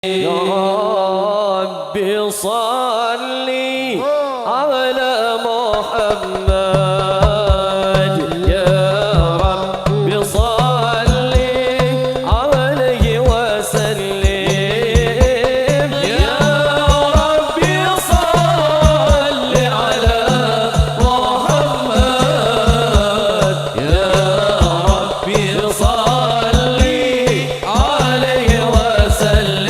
يا رب صل على محمد يا رب صل عليه وسلم يا رب صل على محمد يا رب صل عليه وسلم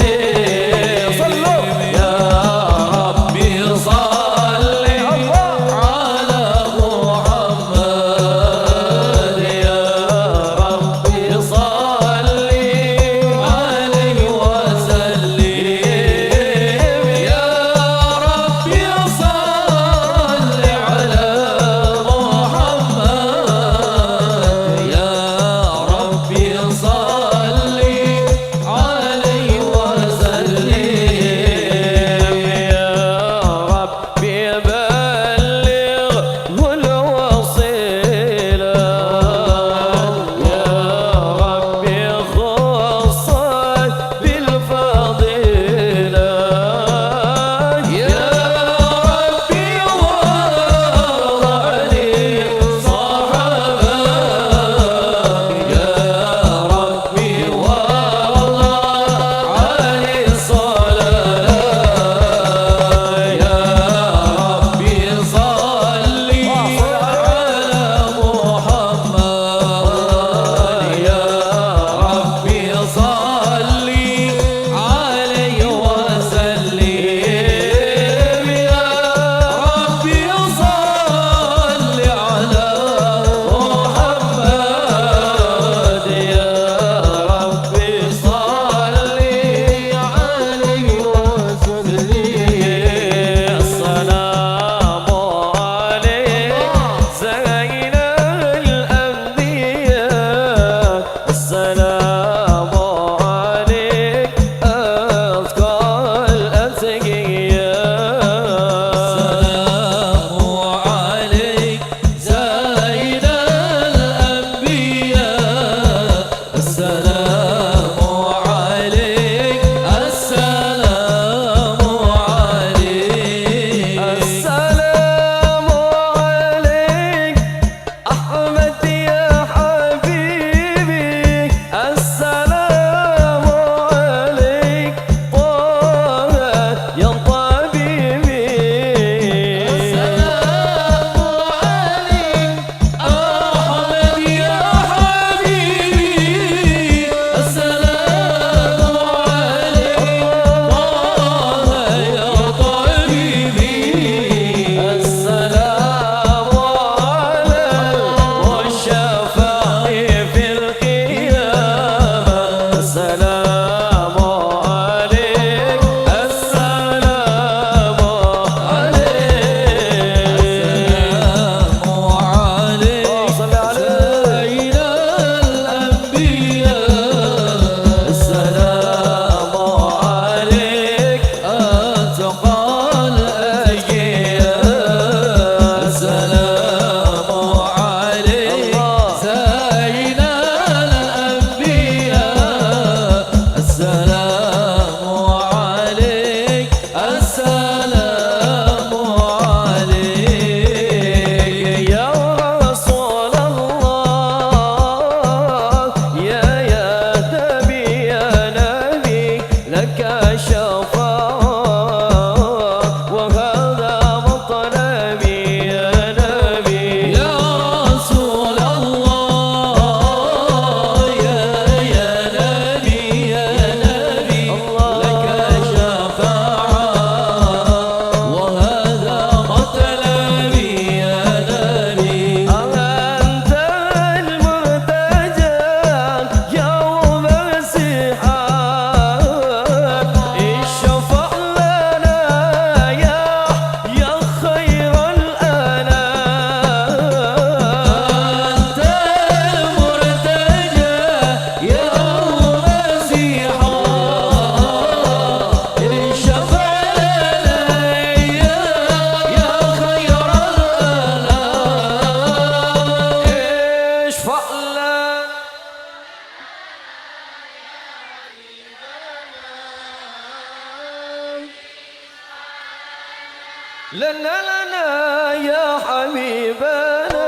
لنا لنا يا حبيبنا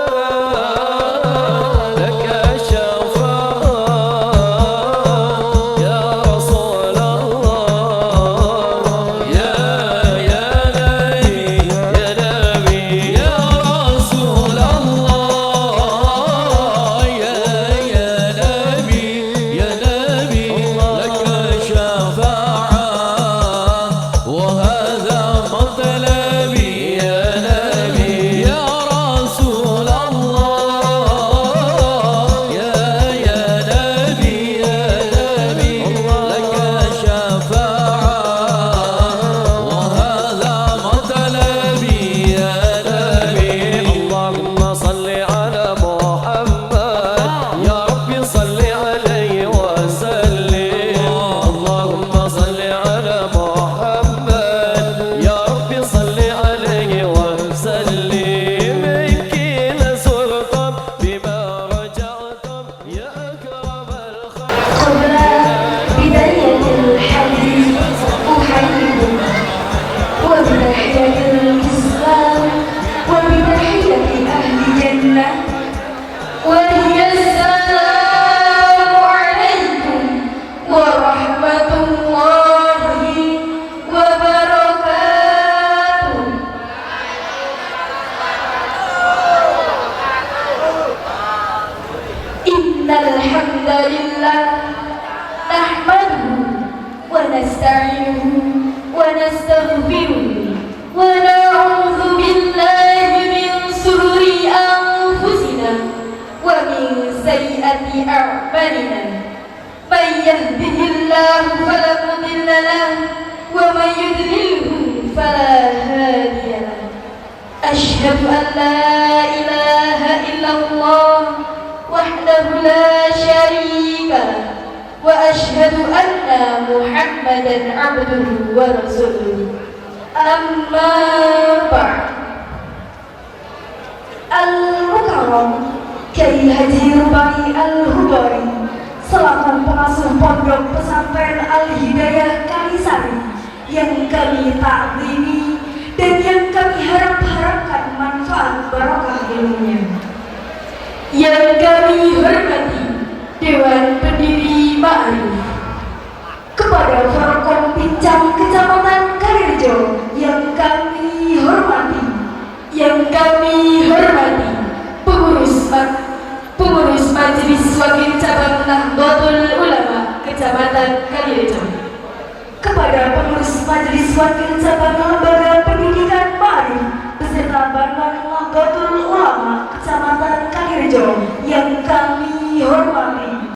لك الشفاعة يا رسول الله يا نبي يا نبي يا رسول الله يا نبي يا نبي لك الشفاعة وهذا مطلبي يا نبي يا رسول الله يا نبي يا نبي لك شفاعة وهذا مطلبي يا نبي اللهم صل على محمد يا ربي صل عليه وسلم اللهم صل على محمد يا ربي صل عليه وسلم منك لسلطان بما رجعتم يا أكرم الخلق قبل بداية الحديث أحييكم وبتحية الإسلام وبتحية أهل الجنة وهي السلام عليكم ورحمة الله وبركاته. إن الحمد لله نحمده ونستعينه ونستغفره ونعوذ بالله من شرور أنفسنا ومن سيئات أعمالنا من يهده الله فلا مضل له ومن يضلله فلا هادي له. أشهد أن لا إله إلا الله وحده لا شريك له وأشهد أن محمدا عبده ورسوله. أما بعد Al-Mukarram Kiai Haji Rubai Al-Hudari selaku pengasuh pondok pesantren Al-Hidayah Kalisari yang kami taklimi dan yang kami harapkan manfaat barokah ilmunya, yang kami hormati Dewan Pendiri Ma'rif, kepada Forkom Pincang Kecamatan Kalirejo yang kami hormati, pengurus Majelis Wakil Cabang Nahdlatul Ulama Kecamatan Kalirejo, kepada pengurus Majelis Wakil Cabang Lembaga Pendidikan Ma'rif beserta Banban Nahdlatul Ulama Kecamatan Kalirejo yang kami hormati.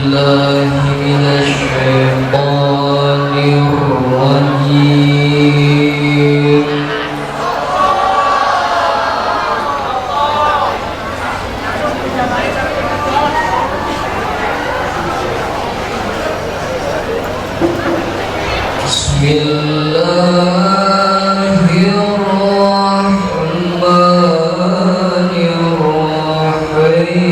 بالله من الشيطان الرجيم بسم الله الرحمن الرحيم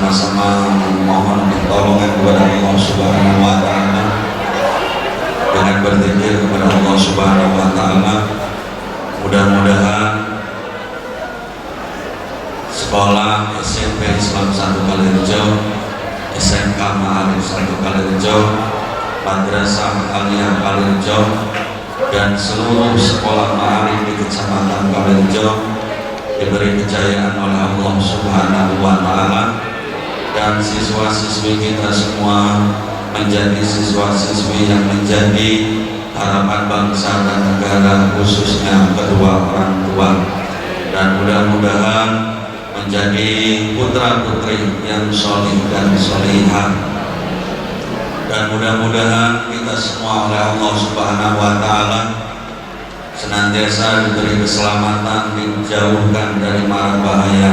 bersama-sama memohon pertolongan kepada Allah Subhanahu wa taala dengan berzikir kepada Allah Subhanahu wa taala. Mudah-mudahan sekolah SMP Islam 1 Kalirejo, SMK Ma'arif 1 Kalirejo, Madrasah Aliyah Kalirejo, dan seluruh sekolah Ma'arif di Kecamatan Kalirejo diberi kejayaan oleh Allah Subhanahu wa taala, dan siswa-siswi kita semua menjadi siswa-siswi yang menjadi harapan bangsa dan negara, khususnya kedua orang tua, dan mudah-mudahan menjadi putra-putri yang sholih dan sholihah, dan mudah-mudahan kita semua oleh Allah Subhanahu wa taala senantiasa diberi keselamatan, dijauhkan dari mara bahaya.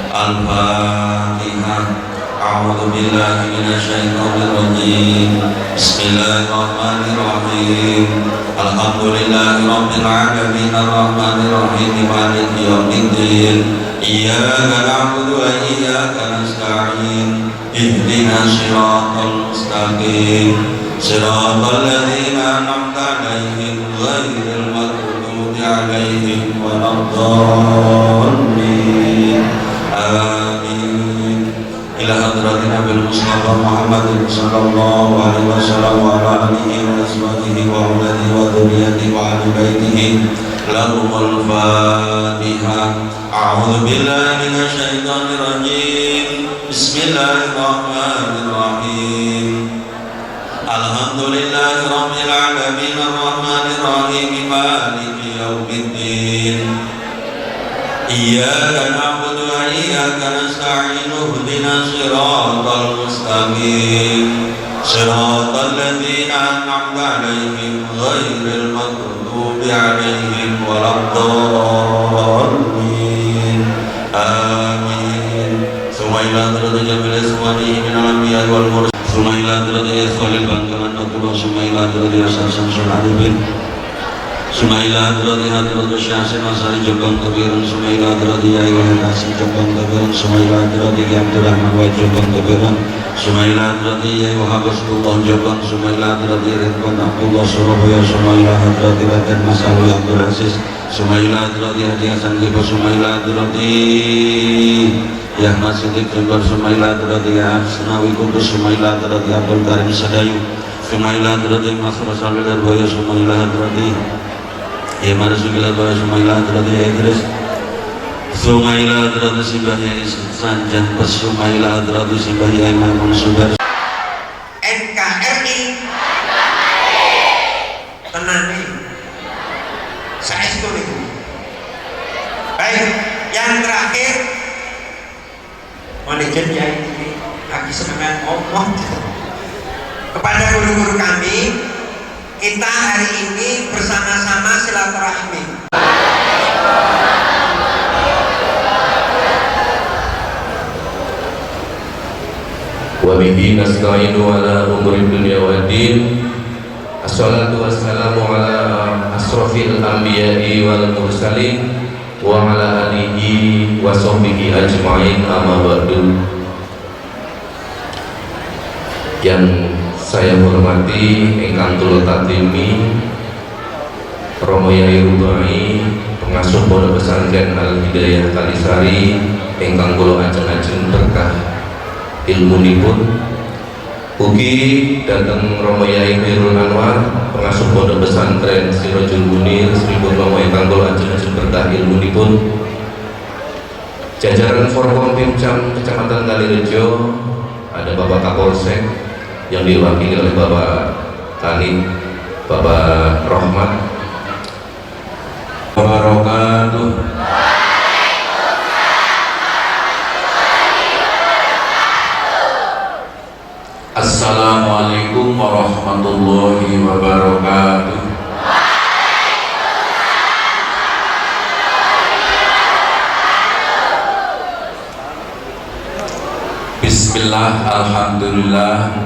Al-Fatihah. A'udzu billahi minasyaitonir rajim. Bismillahirrahmanirrahim. Alhamdulillahirabbil alamin arrahmanir rahim maliki yaumiddin. Iyyaka na'budu wa iyyaka nasta'in. Ihdinas siratal mustaqim. Siratal ladzina an'amta 'alaihim ghairil maghdubi 'alaihim waladdallin. Amin. Ila hadratin Nabil Mustafa Muhammadin sallallahu alaihi wasallam wa ala alihi wa ashabihi wa auladihi wa dzurriyyatihi wa ahli baitihi. Lahumul Fatihah. A'udzu billahi minasyaitonir rajim. Bismillahirrahmanirrahim. Alhamdulillahi rabbil alamin arrahmanir rahim maliki yaumiddin. Iyyaka na'budu wa iyyaka nasta'in ihdinas siratal mustaqim siratal ladzina an'amta 'alaihim ghairil maghdubi 'alaihim waladdallin. Amin. Sumailah terjadi semuanya min al-anbiya wal mursalin. Sumailah terjadi khalil bangkaman Abdullah. Sumailah terjadi asasan sulaiman. Sumailah terjadi hadratus syasin asari Jombang Kebiran. Sumailah terjadi ayah Hasim Jombang Kebiran. Sumailah terjadi Abdurrahman wa Jombang Kebiran. Sumailah terjadi ayah Habibullah Jombang. Sumailah terjadi Ridwan Abdullah Surabaya. Sumailah terjadi Raden Masawi Abdul Aziz. Sumailah terjadi Hadi Hasan Lipo. Sumailah terjadi Yahmad Siddiq Jember. Sumailah terjadi Asnawi Kudus. Sumailah terjadi Abdul Karim Sadayu. Sumailah terjadi Masra Salil Arbaya. Sumailah terjadi Imar Sugilah Baya. Sumailah terjadi Idris. Sumailah terjadi Simbahya Sanjan Pas. Sumailah terjadi Simbahya Imam Mansubar. NKRI tenang nih, saya setuju. Baik, yang terakhir manajer yang ini lagi semangat ngomong kepada guru-guru kami. Kita hari ini bersama-sama silaturahmi. Wa bihi nasta'inu ala umuri dunya waddin. Assalatu wassalamu ala asrofil anbiya'i wal mursalin wa ala alihi wa sahbihi ajma'in, amma ba'du. Yang saya hormati ingkang kula tatimi Romo Yai Rubai, pengasuh Pondok Pesantren Al Hidayah Kalisari, ingkang kula ajeng-ajeng berkah ilmunipun. Ugi dateng Romo Yai Khairul Anwar, pengasuh Pondok Pesantren Sirajul Munir, Sri Purnomo, ingkang kula ajeng-ajeng berkah ilmunipun. Jajaran Forkom Pimcam Kecamatan Kalirejo, ada Bapak Kapolsek yang diwakili oleh Bapak Kanit, Bapak Rohmat. Wabarakatuh. Assalamualaikum warahmatullahi wabarakatuh. Bismillah, alhamdulillah.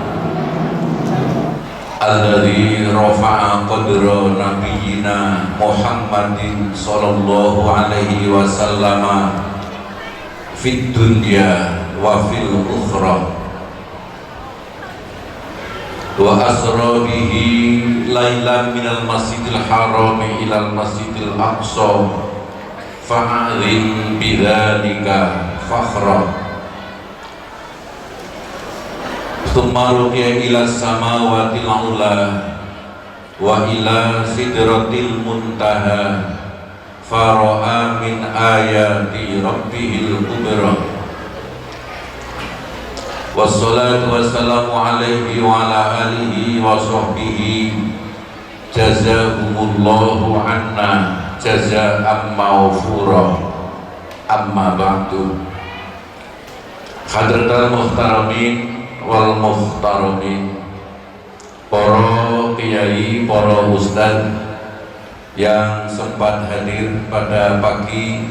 Alladzi rafa'a qadra nabiyyina Muhammadin sallallahu alaihi wasallam fid dunya wa fil ukhra wa asra bihi lailan minal masjidil harami ilal masjidil aqsa fa'alim bidzalika fakhra thumma ruqiya ila samawati al-ula wa ila sidratil muntaha fara'a min ayati rabbihil kubra wassalatu wassalamu alaihi wa ala alihi wa sahbihi jazahumullahu anna jaza'an mawfura amma ba'du hadratal muhtaramin wal muhtaramin, para kiai, para ustaz yang sempat hadir pada pagi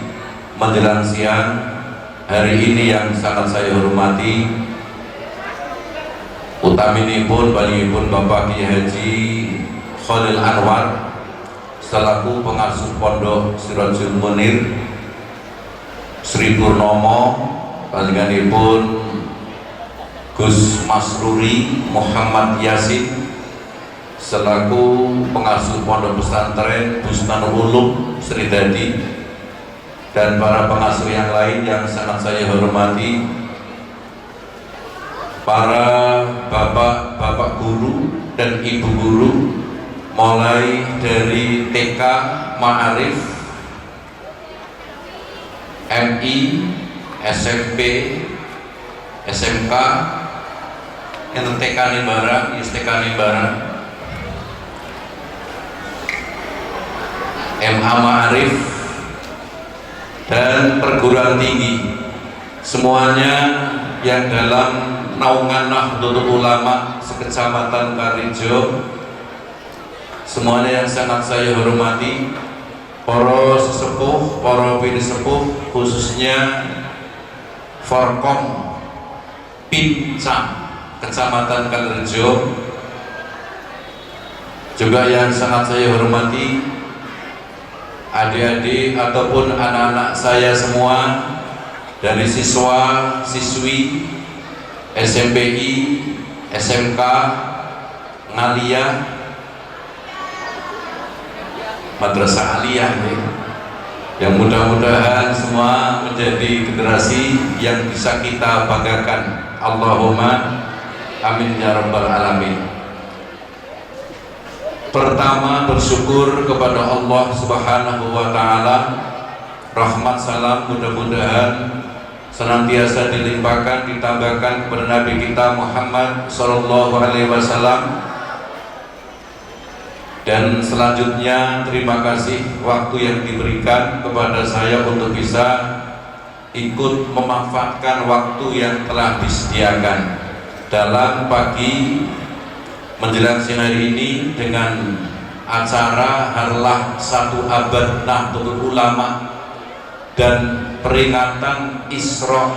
menjelang siang hari ini yang sangat saya hormati, utaminipun balipun Bapak Kiai Haji Khalil Anwar selaku pengasuh pondok Sirajul Munir Sri Purnomo, panjenenganipun Gus Masruri Muhammad Yasin selaku pengasuh pondok pesantren Bustanul Ulum Sri Dadi, dan para pengasuh yang lain yang sangat saya hormati, para bapak-bapak guru dan ibu guru mulai dari TK, Ma'arif, MI, SMP, SMK, yang TK nih barang, STK nih barang, MA Ma'arif, dan perguruan tinggi, semuanya yang dalam naungan Nahdlatul Ulama sekecamatan Karijo, semuanya yang sangat saya hormati, para sesepuh, para bini sepuh, khususnya Forkom Pincang Kecamatan Kalirejo, juga yang sangat saya hormati adik-adik ataupun anak-anak saya semua, dari siswa, siswi SMPI, SMK, Ngaliyah, Madrasah Aliyah, yang mudah-mudahan semua menjadi generasi yang bisa kita banggakan. Allahumma amin ya rabbal alamin. Pertama, bersyukur kepada Allah Subhanahu wa taala, rahmat salam mudah-mudahan senantiasa dilimpahkan, ditambahkan kepada Nabi kita Muhammad sallallahu alaihi wasallam. Dan selanjutnya terima kasih waktu yang diberikan kepada saya untuk bisa ikut memanfaatkan waktu yang telah disediakan dalam pagi menjelang siang hari ini dengan acara Harlah 1 Abad Nahdlatul Ulama dan peringatan Isra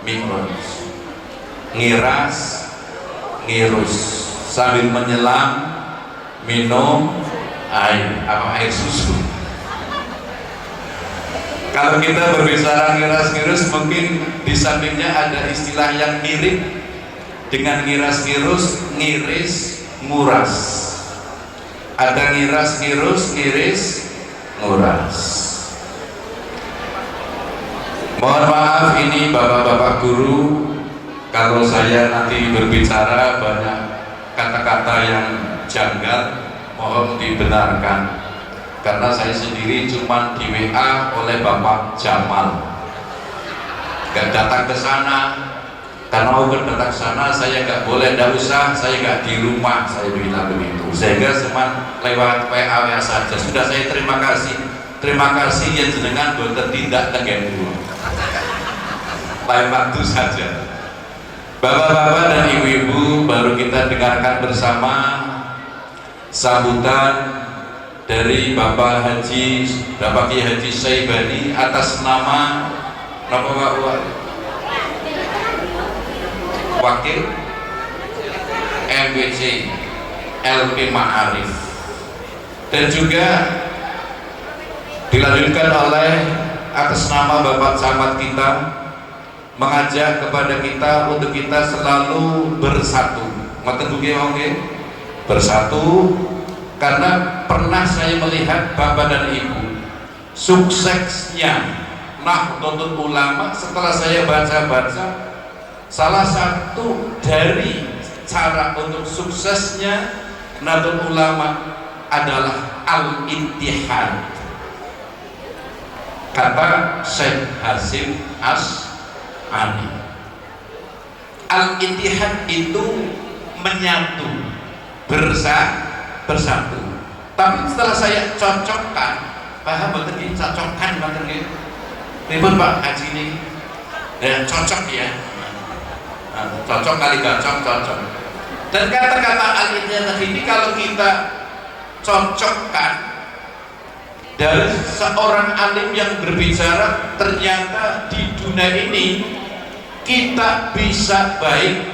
Mi'raj, ngiras ngirus sambil menyelam minum air susu. Kalau kita berbicara ngiras-ngirus, mungkin di sampingnya ada istilah yang mirip dengan ngiras-ngirus, ngiris, nguras. Ada ngiras-ngirus, ngiris, nguras. Mohon maaf ini bapak-bapak guru, kalau saya nanti berbicara banyak kata-kata yang janggal, mohon dibenarkan. Karena saya sendiri cuma di WA oleh Bapak Jamal, gak datang ke sana. Karena mau datang ke sana saya gak boleh, gak usah, saya gak di rumah, saya bilang begitu. Sehingga cuma lewat WA saja. Sudah saya terima kasih yang jenengan boten tindak tegen dulu. Lain waktu saja. Bapak-bapak dan ibu-ibu, baru kita dengarkan bersama sambutan dari Bapak Kiai Haji Syaibani atas nama Wakil MWC LP Ma'arif, dan juga dilanjutkan oleh atas nama Bapak Camat kita mengajak kepada kita untuk kita selalu bersatu. Ngoten dugi mongke bersatu, karena pernah saya melihat Bapak dan Ibu suksesnya Nahdlatul Ulama. Setelah saya baca-baca, salah satu dari cara untuk suksesnya Nahdlatul Ulama adalah al-ittihad. Kata Syekh Hasyim Asy'ari, al-ittihad itu menyatu, bersatu. Tapi setelah saya cocokkan, paham betul ini cocokkan betul ini. Ribut Pak Haji ini, ya cocok ya. Nah, cocok kali cocok. Dan kata-kata al-ittihad ini kalau kita cocokkan dari seorang alim yang berbicara, ternyata di dunia ini kita bisa baik,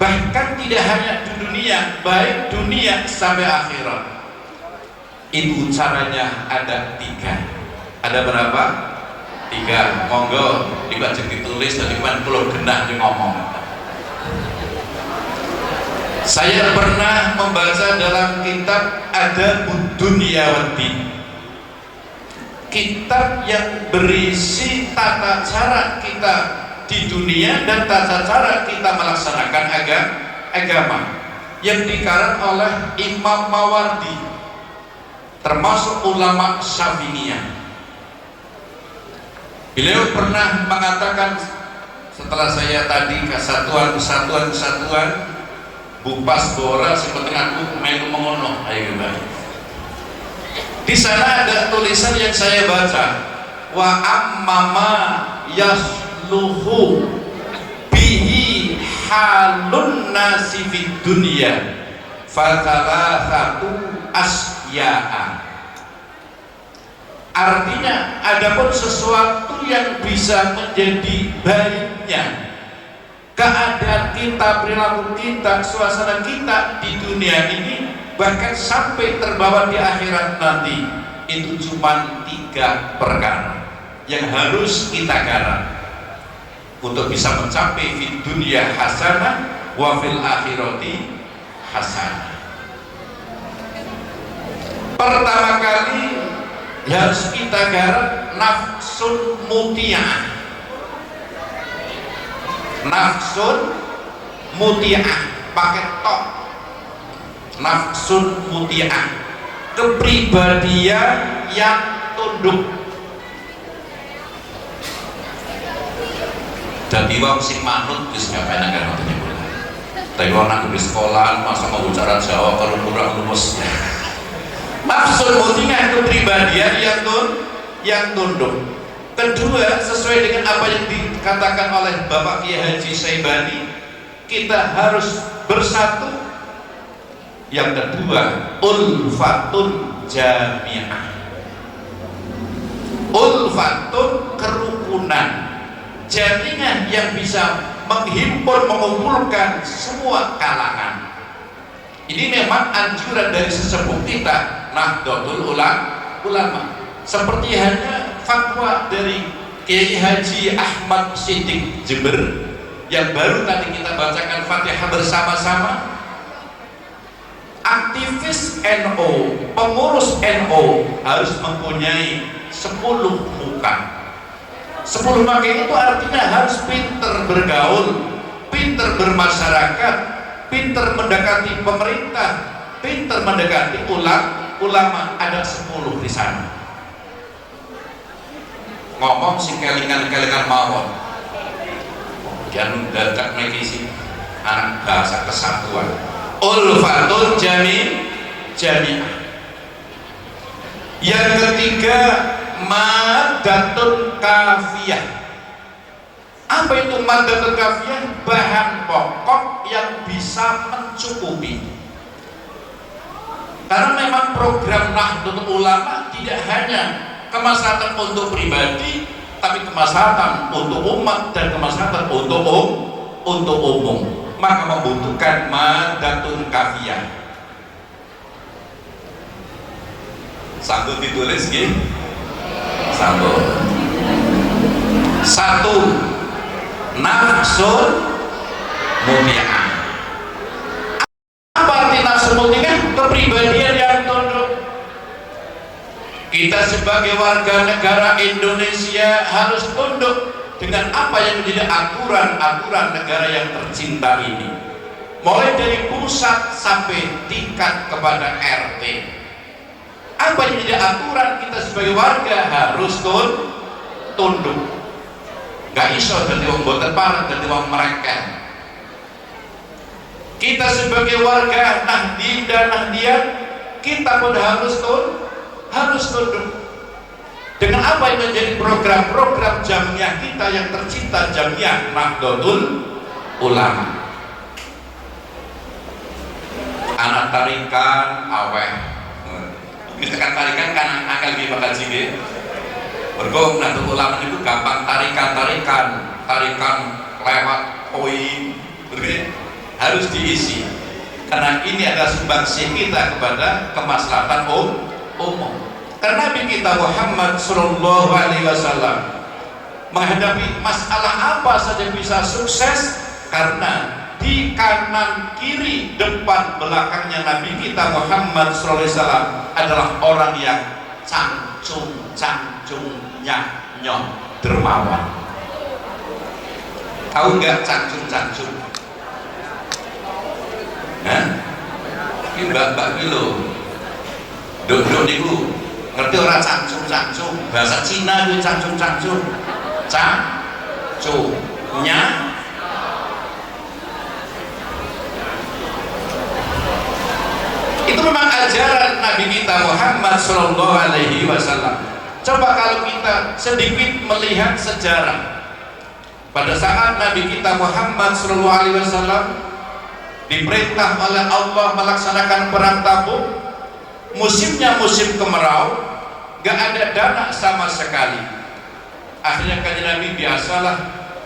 bahkan tidak hanya di dunia, baik dunia sampai akhirat. Itu caranya ada 3. Ada berapa? 3. Monggo dibaca, ditulis, dan cuman pulau genah di ngomong. Saya pernah membaca dalam kitab Adabud Dunya Waddin, kitab yang berisi tata cara kita di dunia dan tata cara kita melaksanakan agama, yang dikarang oleh Imam Mawardi, termasuk ulama Syafi'iyah. Beliau pernah mengatakan, setelah saya tadi kesatuan bupas bora seperti aku melu mengono ayo kembali. Di sana ada tulisan yang saya baca, wa ammama yasluhu bihi halun nasi fid dunya fatalasatu asya'a. Artinya, adapun sesuatu yang bisa menjadi baiknya keadaan kita, perilaku kita, suasana kita di dunia ini, bahkan sampai terbawa di akhirat nanti, itu cuma 3 perkara yang harus kita garap untuk bisa mencapai di dunia hasanah wa fil akhirati hasanah. Pertama kali harus kita garap nafsun muti'ah. Nafsun muti'ah pakai tok, nafsun muti'ah, kepribadian yang tunduk. Jadi wong sing manut wis ngapain nang ngoten niku. Tapi wong nang di sekolah masa mau bicara Jawa kalau kurang lumus. Nafsun muti'ah, kepribadian yang tunduk. Kedua, sesuai dengan apa yang dikatakan oleh Bapak Kiai Haji Syaibani, kita harus bersatu. Yang kedua, ulfatun jami'ah, ulfatun kerukunan, jaringan yang bisa menghimpun, mengumpulkan semua kalangan. Ini memang anjuran dari sesepuh kita Nahdlatul Ulama. Seperti hanya fatwa dari Kiai Haji Ahmad Siddiq Jember yang baru tadi kita bacakan Fatihah bersama-sama. Aktivis NU, pengurus NU harus mempunyai 10 muka. 10 muka itu artinya harus pinter bergaul, pinter bermasyarakat, pinter mendekati pemerintah, pinter mendekati ulama. Ada 10 di sana. Ngomong sing kelingan-kelingan mawon jangan dadak mekisi anak bahasa kesatuan. Ulfatul jami'ah. Yang ketiga, madatun kafiyah. Apa itu madatun kafiyah? Bahan pokok yang bisa mencukupi. Karena memang program Nahdlatul Ulama tidak hanya kemaslahatan untuk pribadi, tapi kemaslahatan untuk umat dan kemaslahatan untuk umum. Maka membutuhkan madatun kafiyah. Sanggup ditulis nggih? Sanggup. 1. nafsun muti'ah. Apa arti nafsun muti'ah? Kepribadian yang tunduk. Kita sebagai warga negara Indonesia harus tunduk dengan apa yang menjadi aturan-aturan negara yang tercinta ini, mulai dari pusat sampai tingkat kepada RT. Apa yang menjadi aturan kita sebagai warga harus tunduk. Gak iso dadi wong boten pareng, dadi wong mereka. Kita sebagai warga Nahdien dan Nahdiat, kita pun harus tunduk dengan apa yang menjadi program-program jamiah kita yang tercinta, Jamiah Nahdlatul Ulama. Anak tarikan aweh, misalkan tarikan kan akal di bakal sini. Bergong Nahdlatul Ulama itu gampang tarikan lewat poin, harus diisi. Karena ini adalah sumbangsih kita kepada kemaslahatan umum. Karena Nabi kita Muhammad Sallallahu Alaihi Wasallam menghadapi masalah apa saja bisa sukses karena di kanan kiri depan belakangnya Nabi kita Muhammad Sallallahu Alaihi Wasallam adalah orang yang cangcungnya dermawan. Tahu nggak cangcung? Nah, ini mbak kilo duduk niku ngerti orang cangcung bahasa Cina itu cangcungnya itu memang ajaran Nabi kita Muhammad Sallallahu Alaihi Wasallam. Coba kalau kita sedikit melihat sejarah, pada saat Nabi kita Muhammad Sallallahu Alaihi Wasallam diperintah oleh Allah melaksanakan perang Tabuk, musimnya musim kemarau, gak ada dana sama sekali. Akhirnya kanjeng Nabi biasalah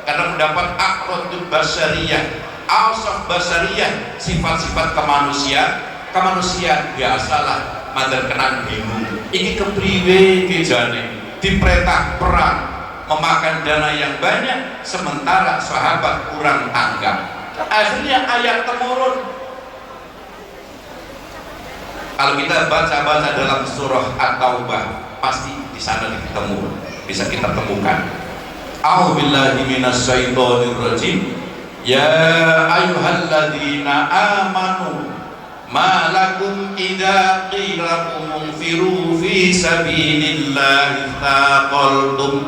karena mendapat aqradul basariyah, awsaf basariyah, sifat-sifat kemanusiaan biasalah matur kenang bingung. Iki kepriwe kejane diperintah perang memakan dana yang banyak sementara sahabat kurang tanggap. Akhirnya ayat temurun. Kalau kita baca dalam surah At-Taubah, pasti di sana bisa kita temukan. A'udzubillahi minasyaitonir rajim. Ya ayyuhalladzina amanu ma lakum idza qila lakum unfiru fi sabilillahi taqaltum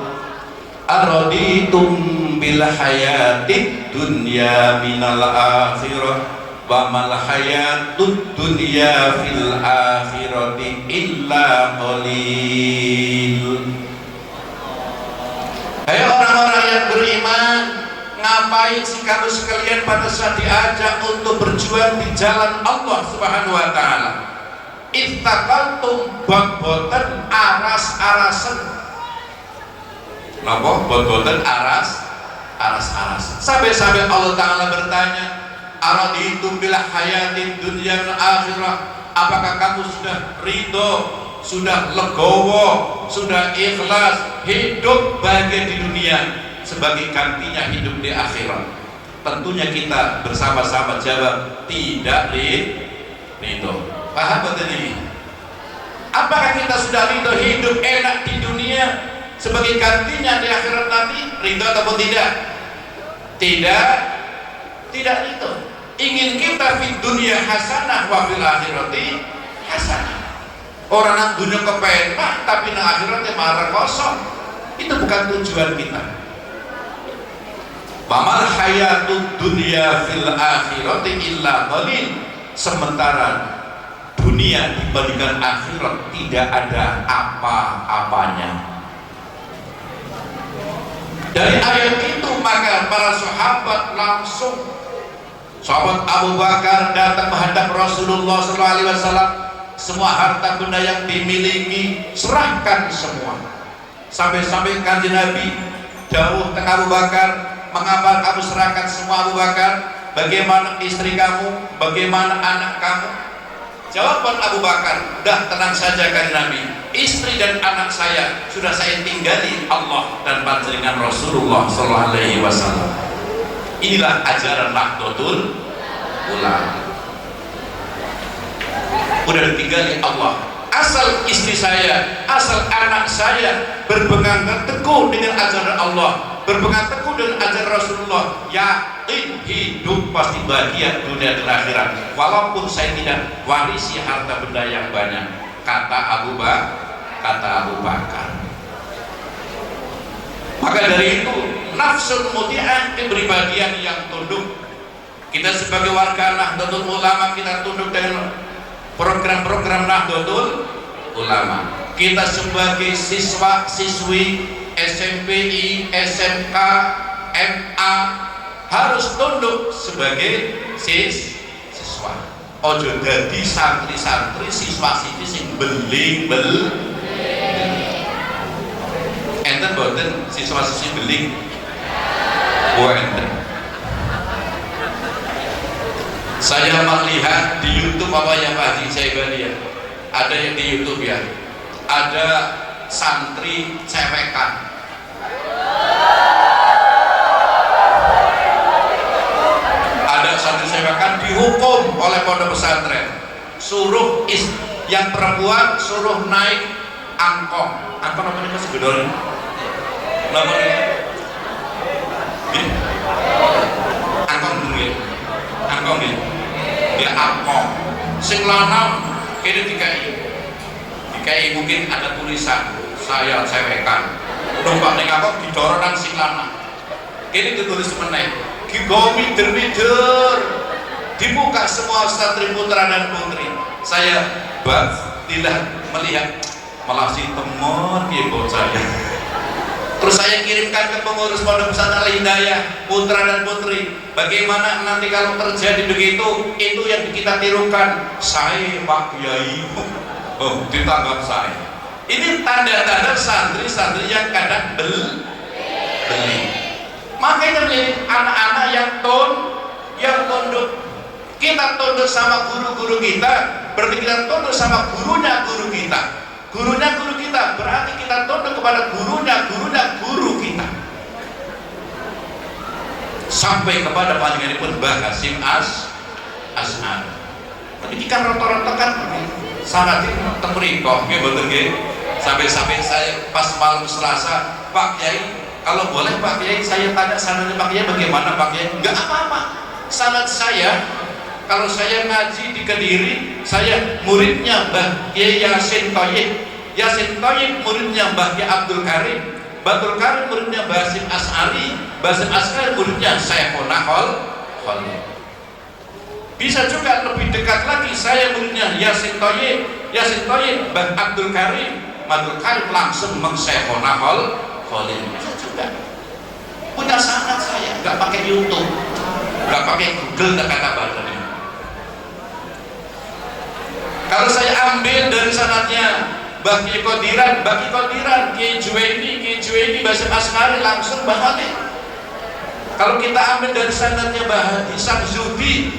araditum bil hayatid dunya minal akhirah wa mal hayatud dunya fil akhirati illa qalil. Hai orang-orang yang beriman, ngapain sih kamu sekalian pada saat diajak untuk berjuang di jalan Allah Subhanahu wa taala? Ittaqaltum bot-boten aras-arasen. Napa bot-boten aras-arasen. Sampai-sampai Allah taala bertanya, araditum bil hayatid dunya wal akhirah, apakah kamu sudah ridho, sudah legowo, sudah ikhlas hidup bahagia di dunia sebagai gantinya hidup di akhirat? Tentunya kita bersama-sama jawab tidak ridho. Paham betul ini? Apakah kita sudah ridho hidup enak di dunia sebagai gantinya di akhirat nanti? Ridho atau tidak? Tidak ridho. Ingin kita di dunia hasanah wa fil akhirati hasanah. Orang nang dunia kepenak tapi nang akhiratnya marah kosong. Itu bukan tujuan kita. Bamal hayatud dunya fil akhirati illa qalil. Sementara dunia dibandingkan akhirat tidak ada apa-apanya. Dari ayat itu maka para sahabat langsung, sahabat Abu Bakar datang menghadap Rasulullah SAW, semua harta benda yang dimiliki serahkan semua. Sampai-sampai kanjeng Nabi dawuh teng Abu Bakar, mengapa kamu serahkan semua Abu Bakar? Bagaimana istri kamu? Bagaimana anak kamu? Jawaban Abu Bakar, dah tenang saja kanjeng Nabi, istri dan anak saya sudah saya tinggali Allah dan panjenengan Rasulullah SAW. Inilah ajaran Nahdlatul Ulama. Udah ditinggali Allah. Asal istri saya, asal anak saya berpegang teguh dengan ajaran Allah, berpegang teguh dengan ajaran Rasulullah, yakin hidup pasti bahagia dunia dan akhirat, walaupun saya tidak warisi harta benda yang banyak, kata Abu Bakar. Maka dari itu nafsul muti'ah, kepribadian yang tunduk. Kita sebagai warga Nahdlatul Ulama, kita tunduk dengan program-program Nahdlatul Ulama. Kita sebagai siswa-siswi SMPI, SMK, MA harus tunduk sebagai siswa. Ojo dadi santri-santri siswa-siswi sing beling. Enten boten siswa-siswi beling? Enten. Saya melihat di YouTube apa yang Pak Haji Syaibani ya, ada yang di YouTube ya, ada santri cewekan. Ada santri cewekan dihukum oleh pondok pesantren, suruh yang perempuan suruh naik angkong. Apa namanya Mas Gedor? Namanya angkong dulu. Angkong ya. Dia angkong sing lanang kene dikai mungkin ada tulisan saya cewekan, numpak ning angkong didorong nang sing lanang kene ditulis meneh gigo mider dibuka semua santri putra dan putri. Saya tidak melihat malah si temon piye saya. Terus saya kirimkan ke pengurus pondok pesantren Al-Hidayah, putra dan putri, bagaimana nanti kalau terjadi begitu, itu yang kita tirukan. Saya Pak Kiai, ditanggap saya. Ini tanda-tanda santri-santri yang kadang beli. Makanya menjadi anak-anak yang tunduk. Kita tunduk sama guru-guru kita, berarti kita tunduk sama gurunya guru kita. Gurunya guru kita, berarti kita tunduk kepada gurunya guru kita. Sampai kepada panjenenganipun Mbah Hasyim Asy'ari. Tapi ikan rata-rata kan sangat temriko, nggih mboten nggih. Sampai saya pas malam Selasa, Pak Kiai, kalau boleh Pak Kiai saya tanya sanadnya Pak Kiai bagaimana Pak Kiai? Enggak apa-apa. Sanad saya, kalau saya ngaji di Kediri, saya muridnya Mbah Kiai Yasin Toyib muridnya Mbah Kiai Abdul Karim muridnya Mbah Hasyim Asy'ari, muridnya Syekhona Khalil. Bisa juga lebih dekat lagi, saya muridnya Yasin Toyib Mbah Abdul Karim langsung Syekhona Khalil. Bisa juga. Punya sanad saya, nggak pakai YouTube, nggak pakai Google, nggak kata-kata. Kalau saya ambil dari sanadnya Baki Qadiran, Kiai Juwaini, Mbah Hasyim Asy'ari langsung Mbah Khalil. Kalau kita ambil dari sanadnya Mbah Hisam Zudi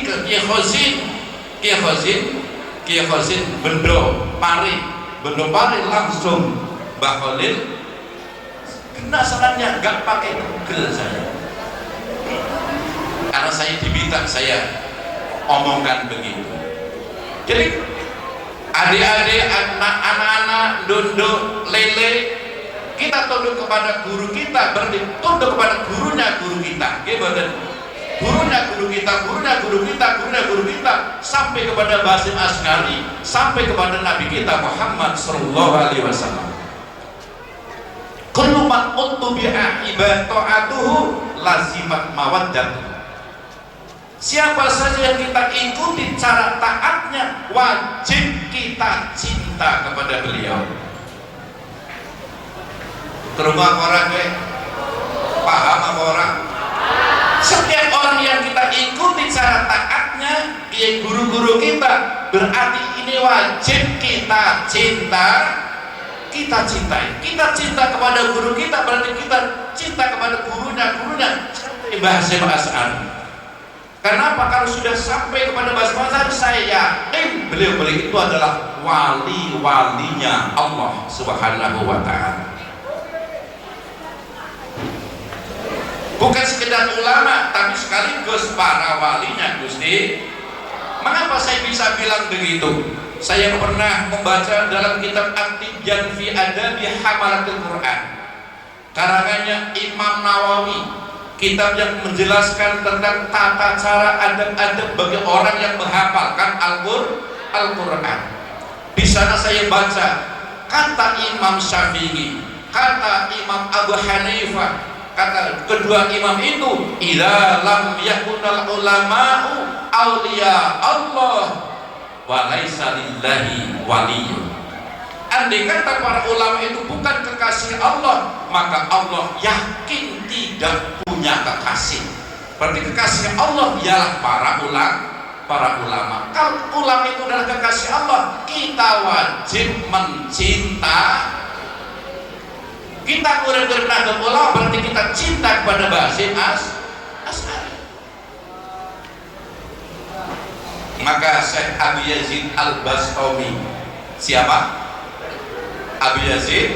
ke Kiai Khozin Bendo Pari langsung Mbah Khalil. Kena sanadnya, nggak pakai Google saya. Karena saya diminta, saya omongkan begitu. Jadi adik-adik, anak-anak, dunduk, lele, kita tunduk kepada guru kita, berarti tunduk kepada gurunya guru kita. Gurunya guru kita, sampai kepada Mbah Hasyim Asy'ari, sampai kepada Nabi kita Muhammad sallallahu alaihi wasallam. Kullu man utbi'a ibadatuhu lazimat mawaddatuh. Siapa saja yang kita ikuti cara taatnya, wajib kita cinta kepada beliau. Terima orang paham apa orang? Setiap orang yang kita ikuti cara taatnya, dia guru-guru kita, berarti ini wajib kita cintai. Kita cinta kepada guru kita, berarti kita cinta kepada gurunya Mbah Hasyim Asy'ari. Kenapa? Kalau sudah sampai kepada Mbah Hasyim Asy'ari, saya yakin beliau itu adalah wali-walinya Allah Subhanahu wa ta'ala. bukan sekedar ulama tapi sekaligus para walinya Gusti. Mengapa saya bisa bilang begitu? Saya pernah membaca dalam kitab At-Tibyan fi Adabi Hamalatul Quran, karangannya Imam Nawawi, kitab yang menjelaskan tentang tata cara adab-adab bagi orang yang menghafalkan Al-Quran. Di sana saya baca kata Imam Syafi'i, kata Imam Abu Hanifah, kata kedua imam itu, idza lam yakunal ulama'u awliya Allah wa laisa lillahi waliyyun. Andai kata para ulama itu bukan kekasih Allah, maka Allah yakin tidak punya kekasih. Berarti kekasih Allah ialah para ulama. Kalau ulama itu adalah kekasih Allah, kita wajib mencinta. Kita murid-murid Nahdlatul Ulama berarti kita cinta kepada Basyir Asy'ari. Maka Syekh Abu Yazid Al-Bastami, siapa? Abu Yazid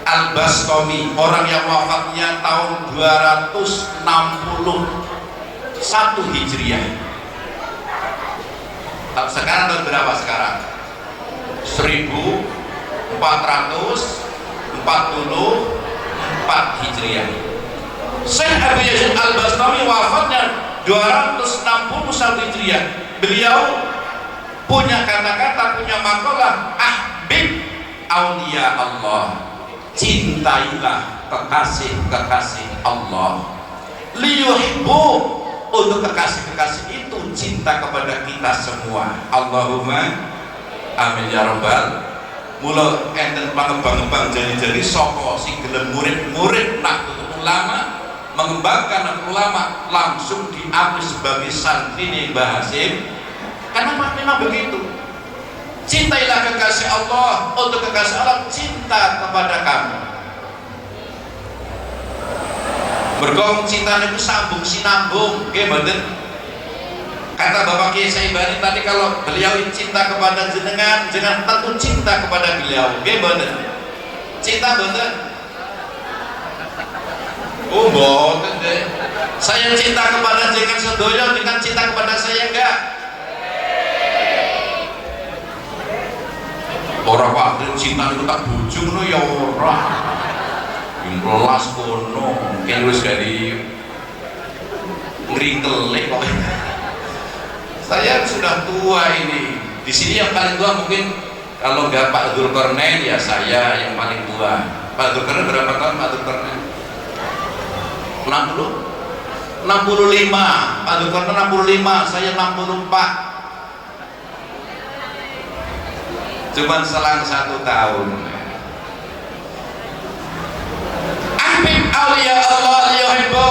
Al-Bastami, orang yang wafatnya tahun 261 Hijriah. Sekarang tahun berapa sekarang? 1444 Hijriah. Syekh Abu Yazid Al-Bastami wafatnya 261 Hijriah. Beliau punya kata-kata, punya makalah, ahbib auliya Allah, cintailah kekasih-kekasih Allah. Liyuhibbu, untuk kekasih-kekasih itu cinta kepada kita semua. Allahumma amin ya rabbal. Mula enten pangembang-embang jadi soko sing gelem murid-murid Nahdlatul Ulama, mengembangkan Nahdlatul Ulama, langsung diambil sebagai santri Mbah Hasim. Karena memang begitu. Cintailah kekasih Allah, untuk kekasih Allah cinta kepada kamu. Bergong cinta itu sambung sinambung, gimana? Kata Bapak Kiai Saibani tadi, kalau beliau cinta kepada jenengan, jangan tentu cinta kepada beliau, gimana? Cinta bener? Oh boten deh. Saya cinta kepada jenengan sedoyo, dengan cinta kepada saya enggak? Orang waktu cinta itu tak bujung no ya orang yang lelas kono yang harus dari ngeringelek kok. Saya sudah tua ini. Di sini yang paling tua mungkin kalau nggak Pak Dzulkarnain ya saya yang paling tua. Pak Dzulkarnain berapa tahun Pak Dzulkarnain? 60? 65. Pak Dzulkarnain 65, saya 64. Cuman selang 1 tahun. Ahbib auliya Allah liyuhibbu,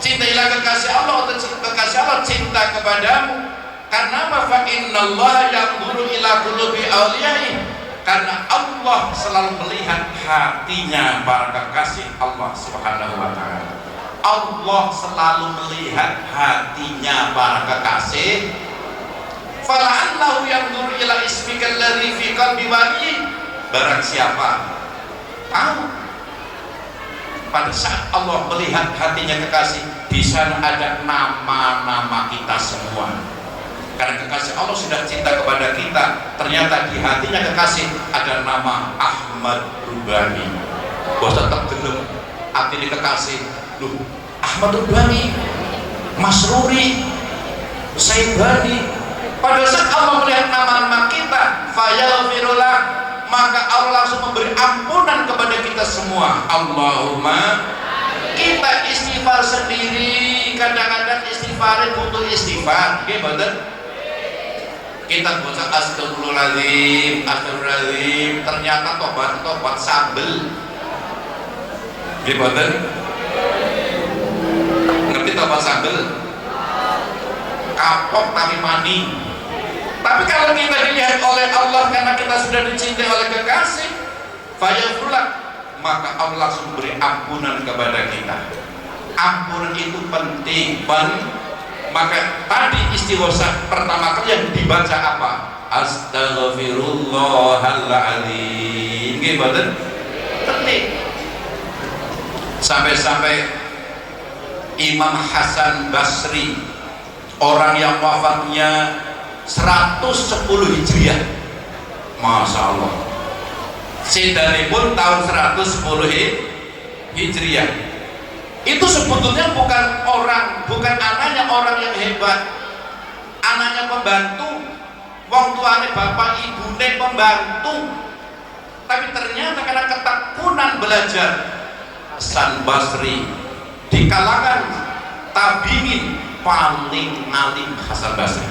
cintailah kekasih Allah, dan kekasih Allah cinta kepadamu. Karena apa? Fa innallaha yanzuru ila qulubi awliyaihi, karena Allah selalu melihat hatinya para kekasih Allah Subhanahu wa taala. Allah selalu melihat hatinya para kekasih. Fala'allahu yanzuru ila ismika alladhi fi qalbi wali, barang siapa tahu pada saat Allah melihat hatinya kekasih, di sana ada nama-nama kita semua. Karena kekasih Allah sudah cinta kepada kita, ternyata di hatinya kekasih ada nama Ahmad Rubani. Bos tetap gelem hati kekasih, loh Ahmad Rubani, Masruri, Saibani. Pada saat Allah melihat nama-nama kita, fayaghfirullah, maka Allah langsung memberi ampunan kepada kita semua. Allahumma. Kita istighfar sendiri, kadang-kadang istighfar butuh istighfar, gimana? Kita baca astagfirullahaladzim, astagfirullahaladzim, ternyata tobat sambel, gimana? Ngerti tobat sambel? Kapok tapi mani. Tapi kalau kita dilihat oleh Allah karena kita sudah dicintai oleh kekasih, fayaghfirullah, maka Allah langsung beri ampunan kepada kita. Ampunan itu penting, maka tadi istighosah pertama kali yang dibaca apa? Astaghfirullahaladzim. Gimana? Penting. Sampai-sampai Imam Hasan Basri, orang yang wafatnya 110 Hijriah. Masya Allah. Sedanipun tahun 110 Hijriah. Itu sebetulnya bukan anaknya orang yang hebat, anaknya pembantu, wong tuane bapak ibune pembantu. Tapi ternyata karena ketekunan belajar, Hasan Basri di kalangan tabiin paling alim. Hasan Basri,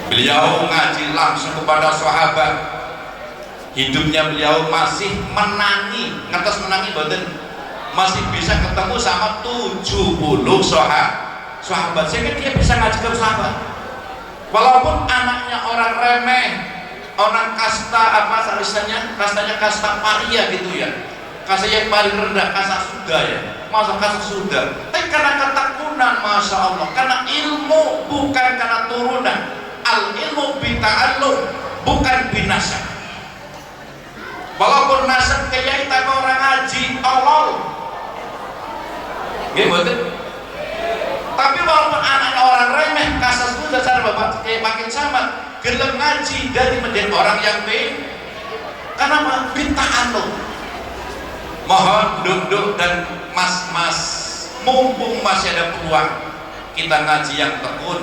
beliau ngaji langsung kepada sahabat. Hidupnya beliau masih menangi, ngertos menangi boten, masih bisa ketemu sama 70 sahabat, sehingga dia bisa ngaji ke sahabat. Walaupun anaknya orang remeh, orang kasta apa misalnya, kasta paria gitu ya, kasta yang paling rendah, kasta sudah ya, masa kasta sudah. Tapi karena ketekunan, masya Allah, karena ilmu, bukan karena turunan. Al ilmu bita'allum, bukan binasa. Walaupun nasab kiai tak orang ngaji tolol, gimana? Tapi walaupun anaknya orang remeh, kasar sudah cara bapak makin sama, gelem ngaji dari menjadi orang yang baik. Karena bita'allum. Mohon duduk dan mas-mas, mumpung masih ada peluang, kita ngaji yang tekun,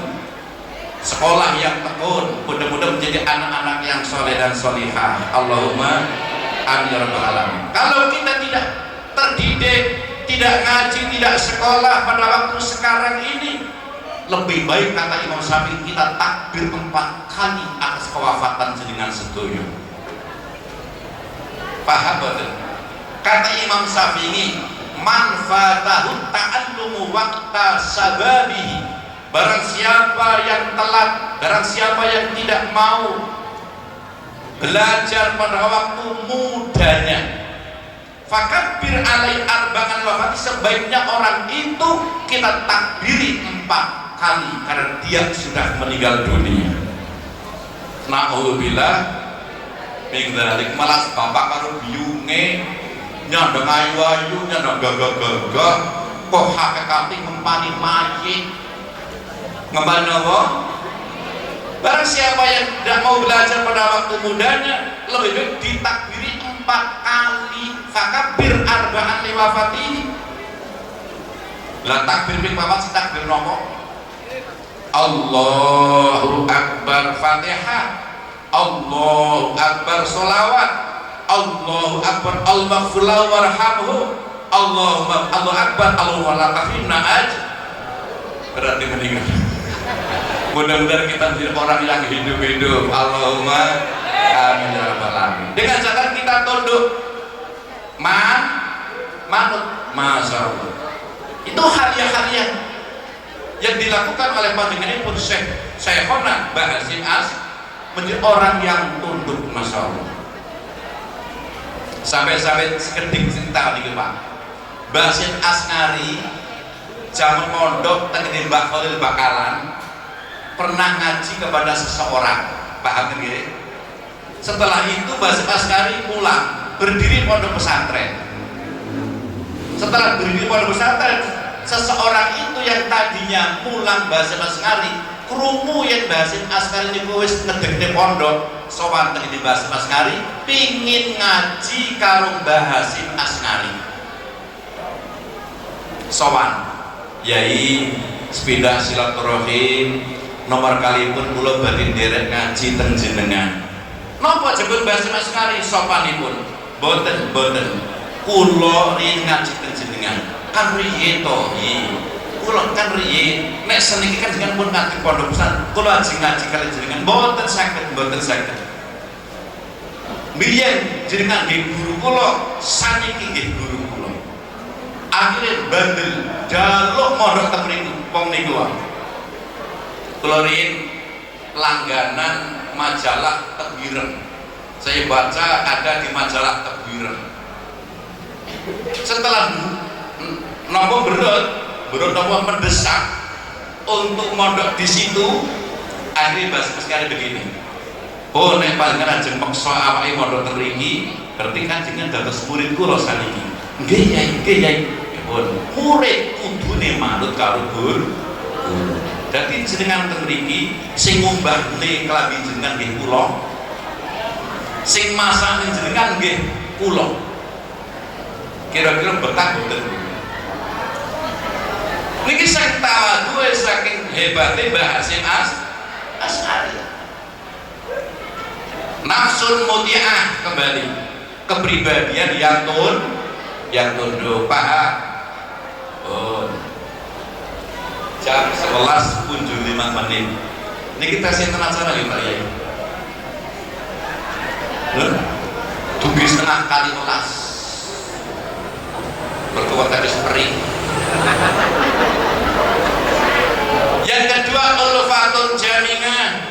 sekolah yang tekun, mudah-mudahan menjadi anak-anak yang soleh dan solihah. Allahumma amin ya rabbal alamin. Kalau kita tidak terdidik, tidak ngaji, tidak sekolah pada waktu sekarang ini, lebih baik kata Imam Syafi'i kita takbir 4 kali atas kewafatan jenengan sedoyo. Paham betul? Kata Imam Syafi'i, man fatahu ta'allumu waqta sababihi, barang siapa yang telat, barang siapa yang tidak mau belajar pada waktu mudanya, fakabbir alai arba'an wafat, sebaiknya orang itu kita takbiri 4 kali karena dia sudah meninggal dunia. Na'udzubillah min dzalik. Malah bapak karo biyunge nyandeng ayu-ayu, nyandeng gagah-gagah, kok hakikate ngempani mayit. Ngempani apa? Barang siapa yang tidak mau belajar pada waktu mudanya, lebih baik ditakbiri 4 kali. Fakabbir arba'an liwafatihi. Lah takbir ping papat si takbir nopo? Allahu Akbar Fatihah, Allahu Akbar sholawat, Allahu Akbar al-maghfir lahu warhamhu, Allahu Akbar Allahu la tahrimna aj. Berarti meninggal. Mudah-mudahan kita menjadi orang yang hidup-hidup. Allahumma amin ya rabbal alamin. Dengan cara kita tunduk manut, masya Allah. Itu hadiah-hadiah yang dilakukan oleh panjenengan pun Syekhona Mbah Hasyim As, menjadi orang yang tunduk, masya Allah. Sampai-sampai sekeding cinta nih Pak. Mbah Hasyim Asngari jaman mondok teng Mbah Khalil Bakalan pernah ngaji kepada seseorang, paham nggih? Setelah itu Mbah Hasyim Asngari pulang, berdiri pondok pesantren. Setelah berdiri pondok pesantren, seseorang itu yang tadinya pulang Mbah Hasyim Asngari, krungu yang Mbah Hasyim Asngari niku wis ngedekne pondok, sowan teng Mbah Hasyim Asngari, pingin ngaji karo Mbah Hasyim Asngari. Sowan, yai sepindah silaturahim, nomor kali pun kula badhe nderek ngaji teng jenengan. Napa jebul Mbah Hasyim Asngari sopanipun? Boten, kula rin ngaji teng jenengan. Kan riye to, kula kan riye nek seniki kan jenengan pun ngaji pondok pesantren, kula ngaji kali jenengan boten saged. Biyen jenengan nggih guru kula, saniki nggih guru kula. Akhire bandel jaluk mondok teng mriku wong niku wae. Kula rin langganan majalah Tebuireng. Saya baca ada di majalah Tebuireng. Setelah nopo berut nopo mendesak untuk mondok di situ, akhirnya Mbah Hasyim Asngari begini. Oh, nek panjenengan ajeng meksa awake mondok teng mriki, berarti kan jenengan dados murid kula saniki. Nggih Yai. pun murid kudune manut karo guru. Dadi jenengan teng mriki sing ngumbahne klambi jenengan nggih kula, sing masane jenengan nggih kula. Kira-kira betah boten? Niki saking tawadhu saking hebate Mbah Hasyim Asy'ari. Nafsun muti'ah kembali, kepribadian yang tunduk. Paham? Oh. Jam 11 kunjung 5 menit. Ini kita sinten acara ya Pak Yai. Dugi setengah kali 11. Berkuat tadi seperi. Yang kedua, ulfatun jamingan.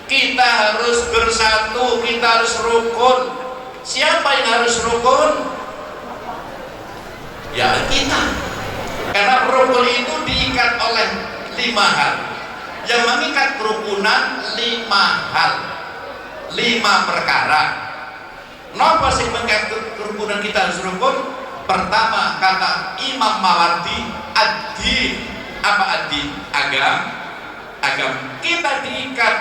Kita harus bersatu, kita harus rukun. Siapa yang harus rukun? Ya kita. Karena rukun itu diikat oleh 5 hal. Yang mengikat kerukunan 5 hal, 5 perkara. Napa sing mengikat kerukunan kita harus rukun? Pertama, kata Imam Mawardi, ad-din. Apa ad-din? Agama. Kita diikat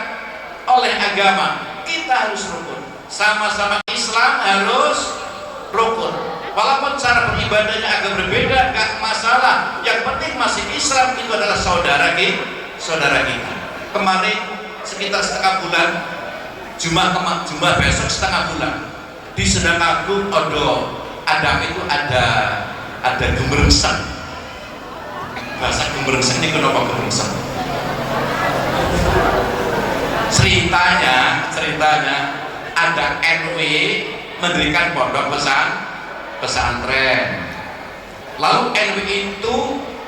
oleh agama, kita harus rukun. Sama-sama Islam harus rukun. Walaupun cara beribadahnya agak berbeda, gak masalah. Yang penting masih Islam, itu adalah saudara kita. Kemarin sekitar setengah bulan, Jumat besok setengah bulan, di Sendang Agung Adam itu ada gemerengseng. Bahasa gemerengseng ini kenapa gemerengseng? Ceritanya ada NW mendirikan pondok pesantren. Lalu NW itu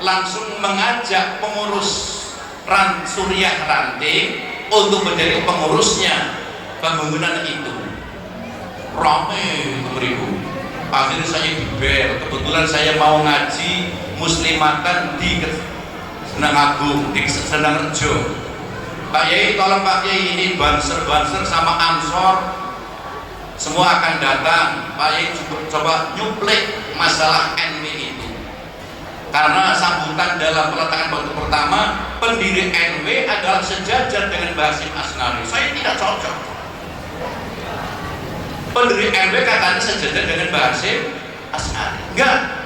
langsung mengajak pengurus Suriah Ranting untuk menjadi pengurusnya pembangunan itu. Rame beribu. Akhirnya saya dibel. Kebetulan saya mau ngaji muslimatan di Sendang Agung, di Sendang Rejo. Pak Yai, tolong Pak Yai, ini banser sama Ansor semua akan datang. Pak Yai coba nyuplik masalah NW itu. Karena sambutan dalam peletakan batu pertama, pendiri NW adalah sejajar dengan Mbah Hasyim Asy'ari. Saya tidak cocok. Pendiri NW katanya sejajar dengan Mbah Hasyim Asy'ari. Enggak.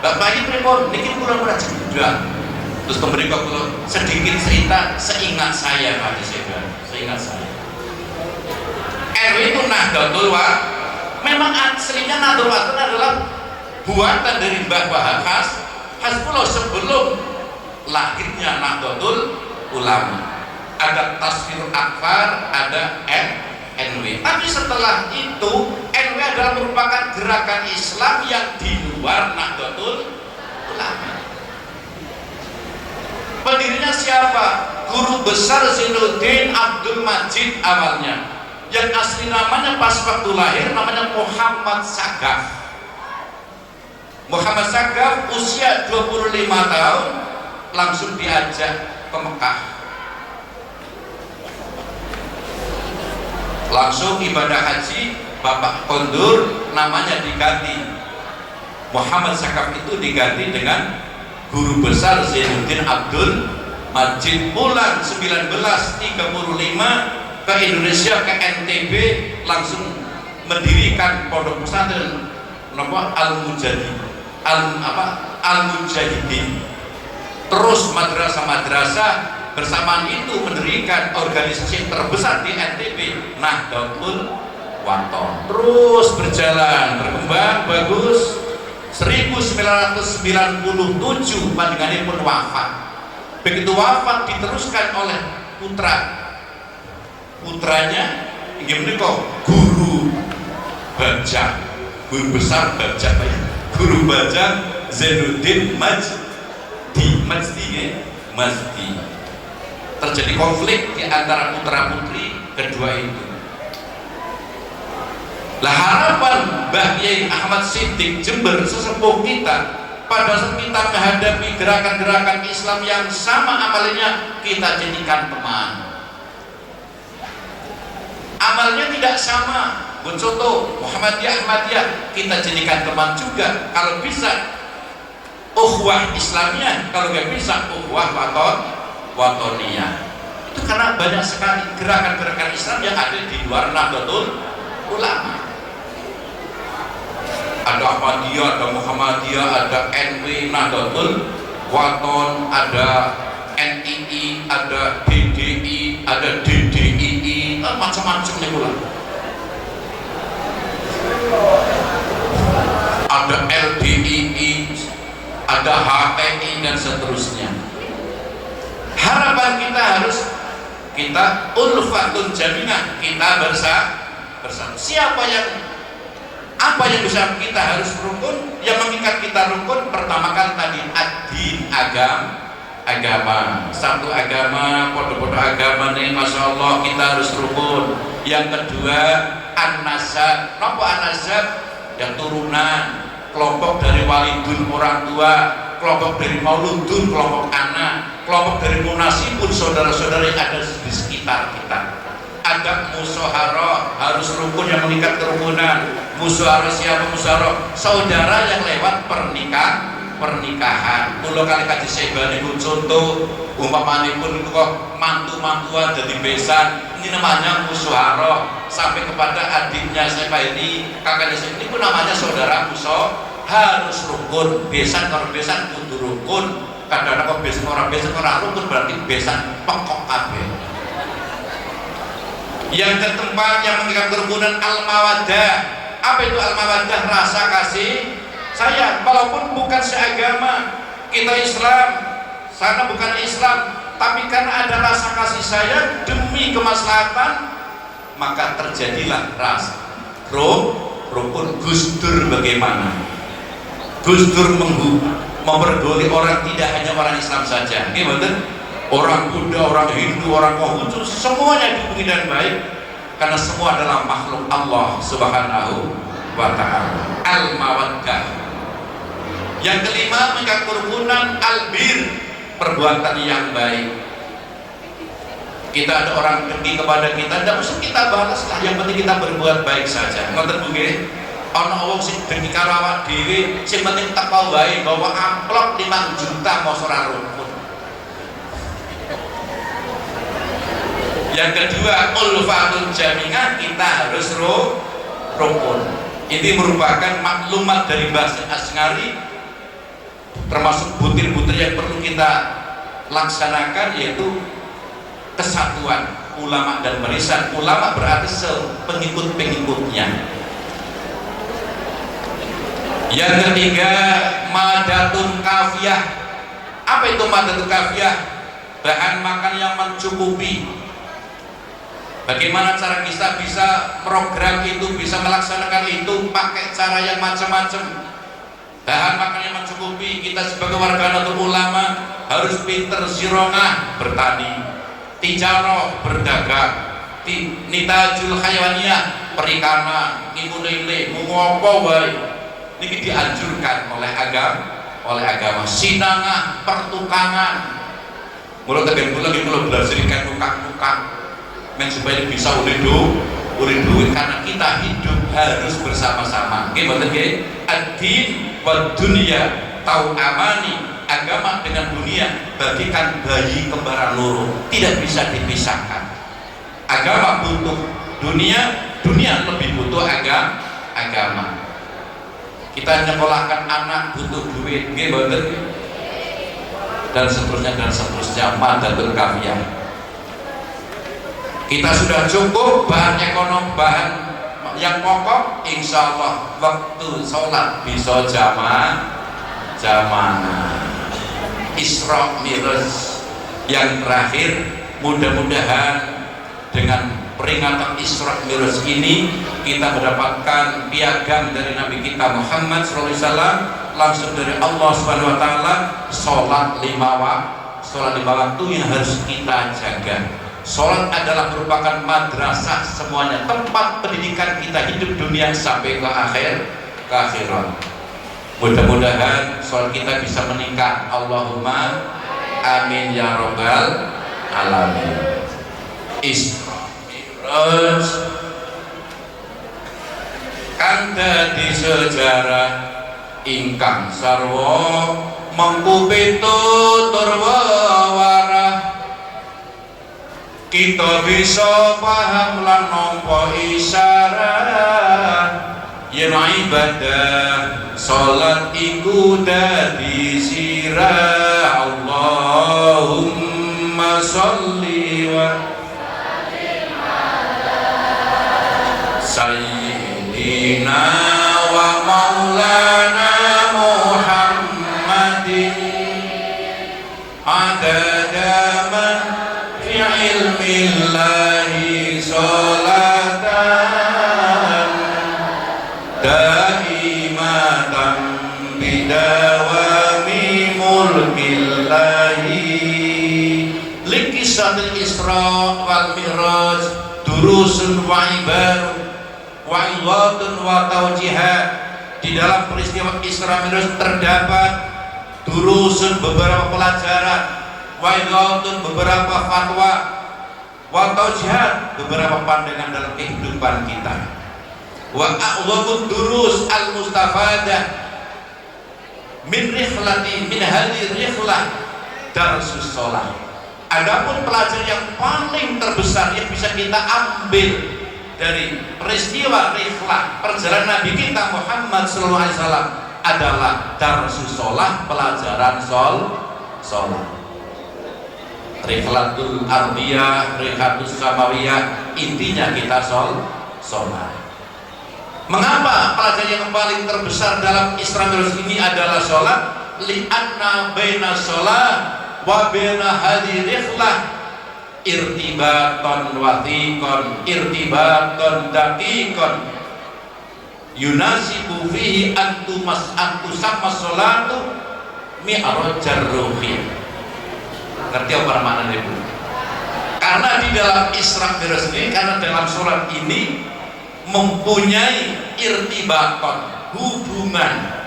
Bapak ini pripun? Niki kula juga. Terus pemberi kok sedikit cerita seingat saya Pak Haji, seingat saya. NW itu Nahdlatul Ulama. Memang aslinya Nahdlatul Ulama adalah buatan dari Mbah Wahab Hasbullah sebelum lahirnya Nahdlatul Ulama. Ada Tasfirul Akbar, ada NW. Tapi setelah itu NW adalah merupakan gerakan Islam yang di luar Nahdlatul Ulama. Pendirinya siapa? Guru besar Zainuddin Abdul Majid awalnya. Yang asli namanya pas waktu lahir namanya Muhammad Sagaf. Muhammad Sagaf usia 25 tahun langsung diajak ke Mekah. Langsung ibadah haji, Bapak kondur, namanya diganti. Muhammad Sagaf itu diganti dengan Guru besar Zainuddin Abdul Majid. Bulan 1935 ke Indonesia, ke NTB, langsung mendirikan pondok pesantren Al-Mujahidin. Terus madrasah-madrasah, bersamaan itu mendirikan organisasi yang terbesar di NTB, Nahdlatul Ulama. Terus berjalan, berkembang bagus. 1997 panjenengannya pun wafat. Begitu wafat diteruskan oleh putranya inggih menika Guru Bajang, guru besar Bajang, Guru Bajang Zainuddin Majdi. Terjadi konflik di antara putra putri kedua itu. Lah harapan Mbah Yai Ahmad Siddiq Jember sesepuh kita, pada saat kita menghadapi gerakan-gerakan Islam yang sama amalnya, kita jadikan teman. Amalnya tidak sama. Contoh Muhammadiyah, Ahmadiyah, kita jadikan teman juga. Kalau bisa ukhuwah Islamiyah, kalau nggak bisa ukhuwah watoniyah. Itu karena banyak sekali gerakan-gerakan Islam yang ada di luar Nahdlatul Ulama. Ada Ahmadiyah, ada Muhammadiyah, ada NW, Nahdlatul Waton, ada NII, ada DDI, ada DDII, macam-macam nih pula. Ada LDII, ada HPI dan seterusnya. Harapan kita harus kita ulfatun jamiah, kita bersama. Siapa yang apa yang bisa kita harus rukun, yang mengikat kita rukun? Pertama kali tadi ad-din, agama, satu agama, podo-podo agama nih, masya Allah kita harus rukun. Yang kedua an-nasab, nopo an-nasab? Yang turunan, kelompok dari walidun orang tua, kelompok dari mauludun, kelompok anak, kelompok dari munasibun, saudara-saudara yang ada di sekitar kita. Ada musyawarah, harus rukun yang mengikat kerukunan. Musyawarah siapa musyawarah? Saudara yang lewat pernikahan. Mula kali kaji sebani pun contoh, umpamanipun kok mantu-mantuan jadi besan. Ini namanya musyawarah. Sampai kepada adiknya saya ini, kakaknya saya ini pun namanya saudara harus rukun. Besan kalau besan kudu rukun. Kadang-kadang kok besan orang rukun berarti besan pokok kabeh. Yang keempat yang mengikat kerukunan al-mawaddah. Apa itu al-mawaddah? Rasa kasih sayang. Walaupun bukan seagama, kita Islam, sana bukan Islam, tapi karena ada rasa kasih sayang demi kemaslahatan, maka terjadilah rasa rukun. Gus Dur bagaimana? Gus Dur mempergoli orang, tidak hanya orang Islam saja. Gimana? Orang Buddha, orang Hindu, orang Konghucu, semuanya dihubungi dengan baik karena semua adalah makhluk Allah Subhanahu wa ta'ala. Al-mawaddah. Yang kelima mengikat kerukunan al-bir, perbuatan yang baik. Kita ada orang dengki kepada kita, tidak usah kita balas lah, yang penting kita berbuat baik saja. Ngoten nggih. Ana wong sing dengki karo awak dhewe, sing penting teko wae bawa amplop 5 juta mosok ora rukun. Yang kedua, ulfatun jamiah, kita harus rukun. Ini merupakan maklumat dari bahasa Asy'ari, termasuk butir-butir yang perlu kita laksanakan, yaitu kesatuan ulama dan barisan. Ulama berarti pengikut-pengikutnya. Yang ketiga, madatun kafiyah. Apa itu madatun kafiyah? Bahan makan yang mencukupi. Bagaimana cara kita bisa program itu, bisa melaksanakan itu pakai cara yang macam-macam. Bahan makan yang mencukupi. Kita sebagai warga Nahdlatul Ulama harus pinter sirongah bertani, tijaroh berdagang, nitajul hayawaniyah perikanan, ngimune ngopo wae. Ini dianjurkan oleh agama. Sinangah pertukangan. Mulai tekan bulan ini mulai belajar tukang-tukang. Supaya bisa urip duit, karena kita hidup harus bersama-sama. Gimana nggih? Ad-din wa dunya tau amani, agama dengan dunia bagikan bayi kembaran loro, tidak bisa dipisahkan. Agama butuh dunia lebih butuh agama. Kita nyekolahkan anak butuh duit, gimana? Dan seterusnya madatun kafiyah. Kita sudah cukup bahan ekonomi, bahan yang pokok, insya Allah waktu sholat bisa jamaah. Isra Mi'raj yang terakhir, mudah-mudahan dengan peringatan Isra Mi'raj ini kita mendapatkan piagam dari Nabi kita Muhammad SAW langsung dari Allah Subhanahu wa ta'ala. Sholat lima waktu yang harus kita jaga. Sholat adalah merupakan madrasah semuanya, tempat pendidikan kita hidup dunia sampai ke akhirat. Mudah-mudahan sholat kita bisa meningkat. Allahumma amin ya rabbal alamin. Isra Mi'raj kang dadi sejarah ingkang sarwa mengku pitutur wewarah kita bisa paham lan nampa isyarat yen ibadah salat iku dadi sirah Allahumma sholli wa sayyidina wa maulana Muhammadin adada man fi ilmillahi sholatan daimatan bidawami mulkillahi likisatil Isra wal Mi'raj durusun wa ibaru wa ilatun wa taujihat. Di dalam peristiwa Isra Mi'raj terdapat durusun beberapa pelajaran, wa ilatun beberapa fatwa, wa taujihat beberapa pandangan dalam kehidupan kita. Wa a'dhamu durus al-mustafadah min rihlat darsus shalah. Adapun pelajaran yang paling terbesar yang bisa kita ambil dari peristiwa rihlah perjalanan Nabi kita Muhammad SAW adalah darsus shalah, pelajaran shalah. Rihlatul ardiyah, rihlatus samawiyah, intinya kita shalah. Mengapa pelajaran yang paling terbesar dalam Isra Mi'raj ini adalah sholat? Li'anna baina sholat wa baina hadhihi rihlah irtibaton wathiqon irtibaton daqiqon yunasibu fihi antusamma sholatu mi'rajar ruhi. Ngerti apa maknanya Bu? Karena di dalam Isra Mi'raj ini, karena dalam sholat ini mempunyai irtibaton, hubungan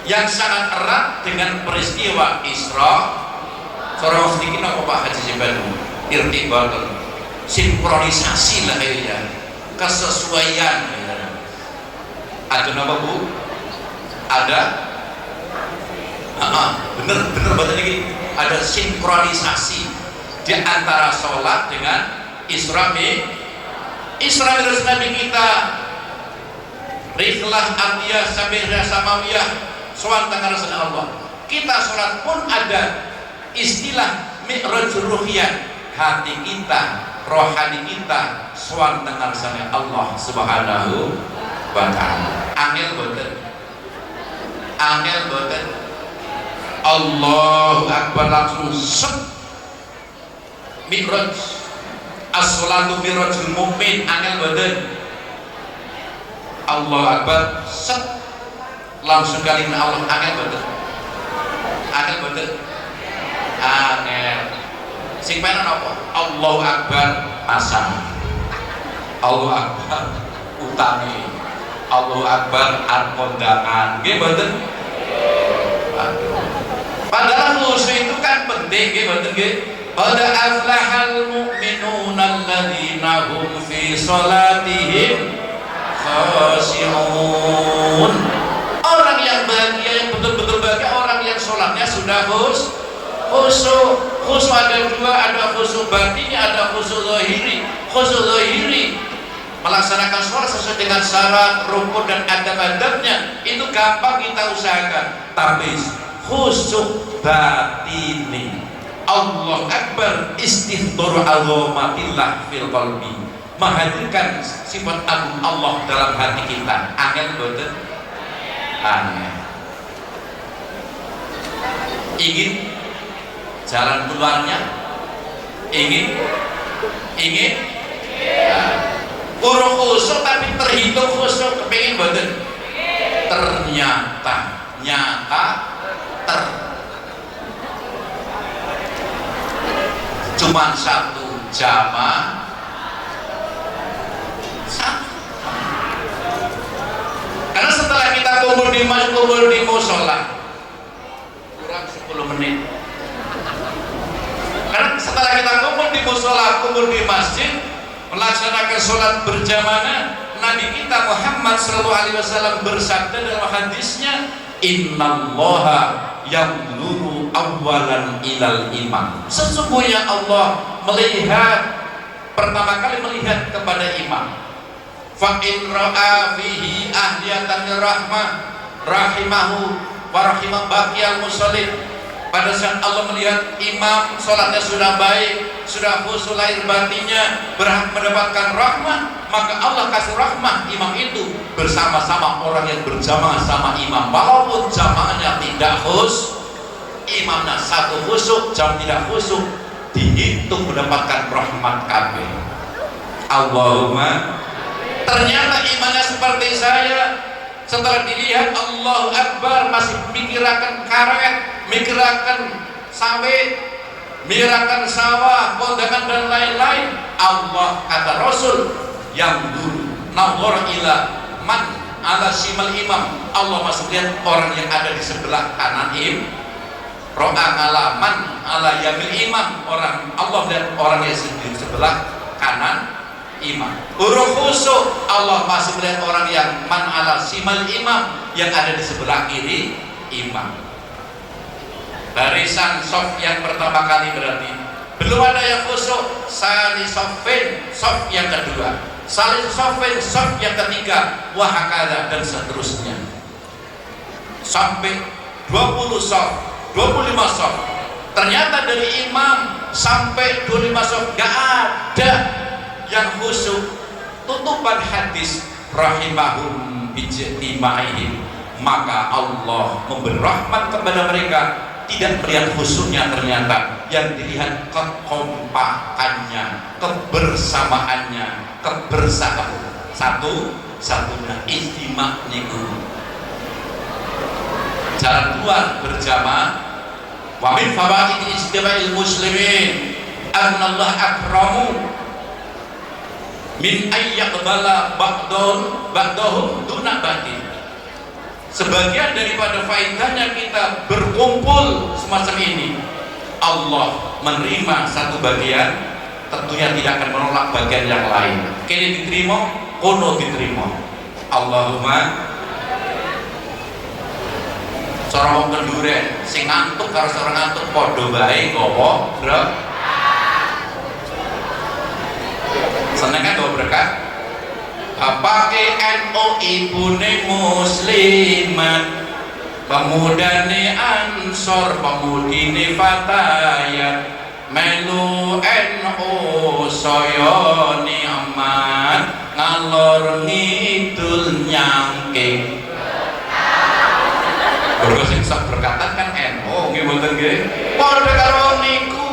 yang sangat erat dengan peristiwa Isra. Seorang sedikit apa Pak Haji Simbadu? Irtibaton, sinkronisasi lah ya, kesesuaian ya. Ada apa Bu? Ada? Bener bahasanya gini. Ada sinkronisasi di antara sholat dengan Isra Mi'raj Nabi kita. Rihlah ardiyah samira samawiyah soal tangan Allah. Kita sholat pun ada istilah mi'raj ruhiyah, hati kita, rohani kita soal tangan Allah Subhanahu wa ta'ala. Angel boten Allahu Akbar langsung set mi'raj. As-sholatu mi'rajul mu'min, angel boten. Allahu Akbar set langsung kalimat Allah, angel boten. Angel sing penak apa? Allahu Akbar pasang, Allahu Akbar utangi, Allahu Akbar kondangan, nggih boten? Padahal khusyuk itu kan penting, nggih boten nggih? Qad aflahal mu'minuna alladzina hum fi sholatihim khashi'un. Orang yang bahagia, yang betul-betul bahagia, orang yang sholatnya sudah khusyuk. Khusyuk ada dua, ada khusyuk batini, ada khusyuk zahiri. Khusyuk zahiri melaksanakan sholat sesuai dengan syarat, rukun dan adab-adabnya, itu gampang kita usahakan. Tapi khusyuk batini, Allah Akbar, istighdaru azamatillah fil qalbi, menghadirkan sifat agung Allah dalam hati kita. Angel boten? Angel. Ingin jalan keluarnya? Ingin? Urung khusyuk tapi terhitung khusyuk, kepingin boten? Ternyata cuman satu jamaah, karena setelah kita kumpul di musola kurang 10 menit, karena setelah kita kumpul di musola, kumpul di masjid melaksanakan sholat berjamaah, Nabi kita Muhammad SAW bersabda dalam hadisnya, innallaha yang nuru awalan ilal imam. Sesungguhnya Allah melihat, pertama kali melihat kepada imam. Fa in ra'a fihi ahliyatan rahmah rahimahu wa rahimah baqiyal musallin. Pada saat Allah melihat imam sholatnya sudah baik, sudah khusyuk lahir batinnya, berhak mendapatkan rahmah, maka Allah kasih rahmah imam itu bersama-sama orang yang berjamaah sama imam, walaupun jamaahnya tidak khusyuk, imamnya satu khusyuk, jam tidak khusyuk, dihitung mendapatkan rahmat kabeh. Allahumma. Ternyata imannya seperti saya. Setelah dilihat Allahu Akbar masih mikirakan karet, mikirakan sawit, mikirakan sawah, kondangan dan lain-lain. Allah kata Rasul yang dulu nawar ila man ala simal imam. Allah masih lihat orang yang ada di sebelah kanan ro'a ala man ala yamil imam. Orang Allah lihat orang yang di sebelah kanan imam. Huruf khusyuk Allah masih melihat orang yang man ala simal imam, yang ada di sebelah kiri imam. Barisan sof yang pertama kali berarti belum ada yang khusyuk. Sali sofin, sof yang kedua. Sali sofin, sof yang ketiga. Wahakala dan seterusnya sampai 20 sof, 25 sof. Ternyata dari imam sampai 25 sof gak ada yang khusyuk. Tutupan hadis rahimahum bijtimaihim, maka Allah memberi rahmat kepada mereka, tidak melihat khusyuknya, ternyata yang dilihat kekompakannya, kebersamaannya, satunya istima niku. Jalan keluar berjamaah. Wa min fawaid istima'il muslimin annallah akramu min ayyaqbala ba'dahum duna ba'din. Sebagian daripada faedahnya kita berkumpul semacam ini, Allah menerima satu bagian, tentunya tidak akan menolak bagian yang lain. Kini diterima, kono diterima. Allahumma. Seorang wong kenduren sing ngantuk karo seorang ngantuk padha bae gowo, Bro. Seneng kan bawa berkat? Bapake NU, ibune muslimat, pemudane Ansor, pemudine Fatayat, melu NU saya nikmat, ngalor ngidul nyangking. Berkosing sak berkatan kan NU nggih mboten nggih. Padha karo niku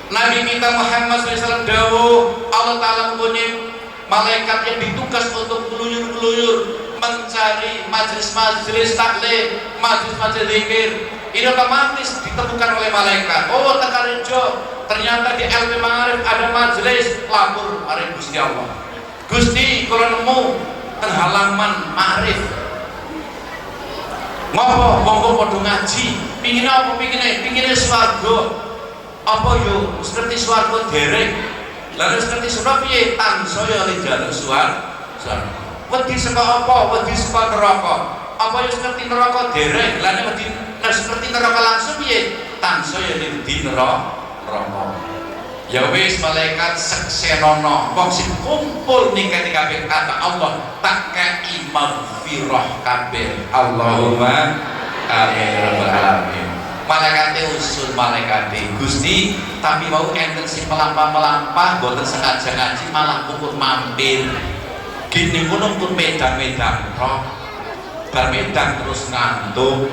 Nabi kita Muhammad SAW dawuh, Allah Ta'ala mempunyai malaikat yang ditugas untuk keluyur-keluyur mencari majelis-majelis taklim, majelis-majelis zikir. Ini otomatis ditemukan oleh malaikat. Oh, tekarejo, ternyata di LP Ma'arif ada majelis, lapor mari Gusti Allah. Gusti, kalau nemu teng halaman Ma'arif, ngopo monggo padha ngaji, pingin apa pingine swarga. Apa yo seperti swarga dereng. Lalu seperti surga piye tansaya ning jaluk swarga. Wedi saka apa? Wedi saka neraka. Apa yo seperti neraka dereng. Lalu wedi seperti neraka langsung piye? Tansaya ning di neraka. Ya wis malaikat seksenono wong sing kumpul ning kabeh kata Allah tak kei maghfirah kabeh. Allahumma amin ya rabbal alamin. Malaikate usul malaikate Gusti, tapi mau enten sing melampah boten sengaja ngaji malah puput mampir. Gini ngono pun medang-medang tok. Bar medang terus ngantuk.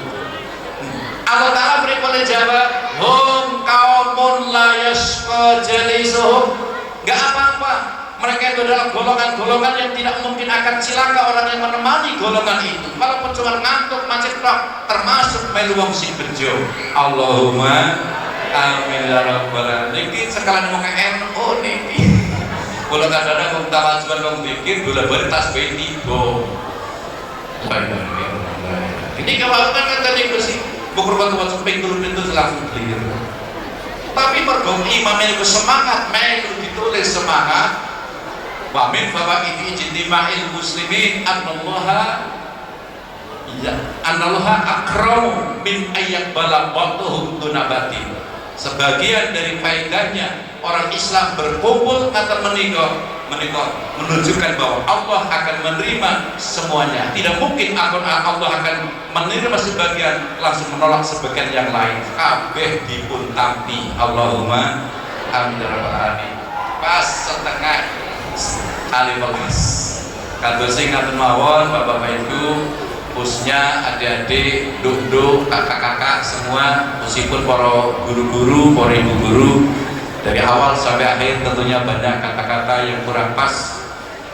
Allah Ta'ala beri jawab, hum kaumun la yashqa jalisuhum. Enggak apa-apa. Mereka itu adalah golongan-golongan yang tidak mungkin akan cilaka orang yang menemani golongan itu. Walaupun cuma ngantuk macet tok, termasuk melu wong sing bejo. Allahumma amin ya rabbal alamin. Niki sekalian mau ke NU niki. Kula kadang-kadang wong tawajuan wong zikir bola-bali tasbih tiba. Ini kewalaupun kata niku sih, bukur waktu ping 3 pintu langsung clear. Tapi mergo imam itu semangat, melu ditulis semangat. Wa min fawaidi ijtima'il muslimin annallaha ya anallaha akramu min ayyaqbala ba'dhum dunabati. Sebagian dari faedahnya orang Islam berkumpul atau menikah menunjukkan bahwa Allah akan menerima semuanya. Tidak mungkin Allah akan menerima sebagian langsung menolak sebagian yang lain. Kabeh dipun tampi. Allahumma amin ya rabbal alamin. Pas setengah kali 15. Kados sing ngaten mawon Bapak Ibu, khususnya adik-adik, duk-duk, kakak-kakak semua, meskipun para guru-guru, para ibu guru, dari awal sampai akhir tentunya banyak kata-kata yang kurang pas.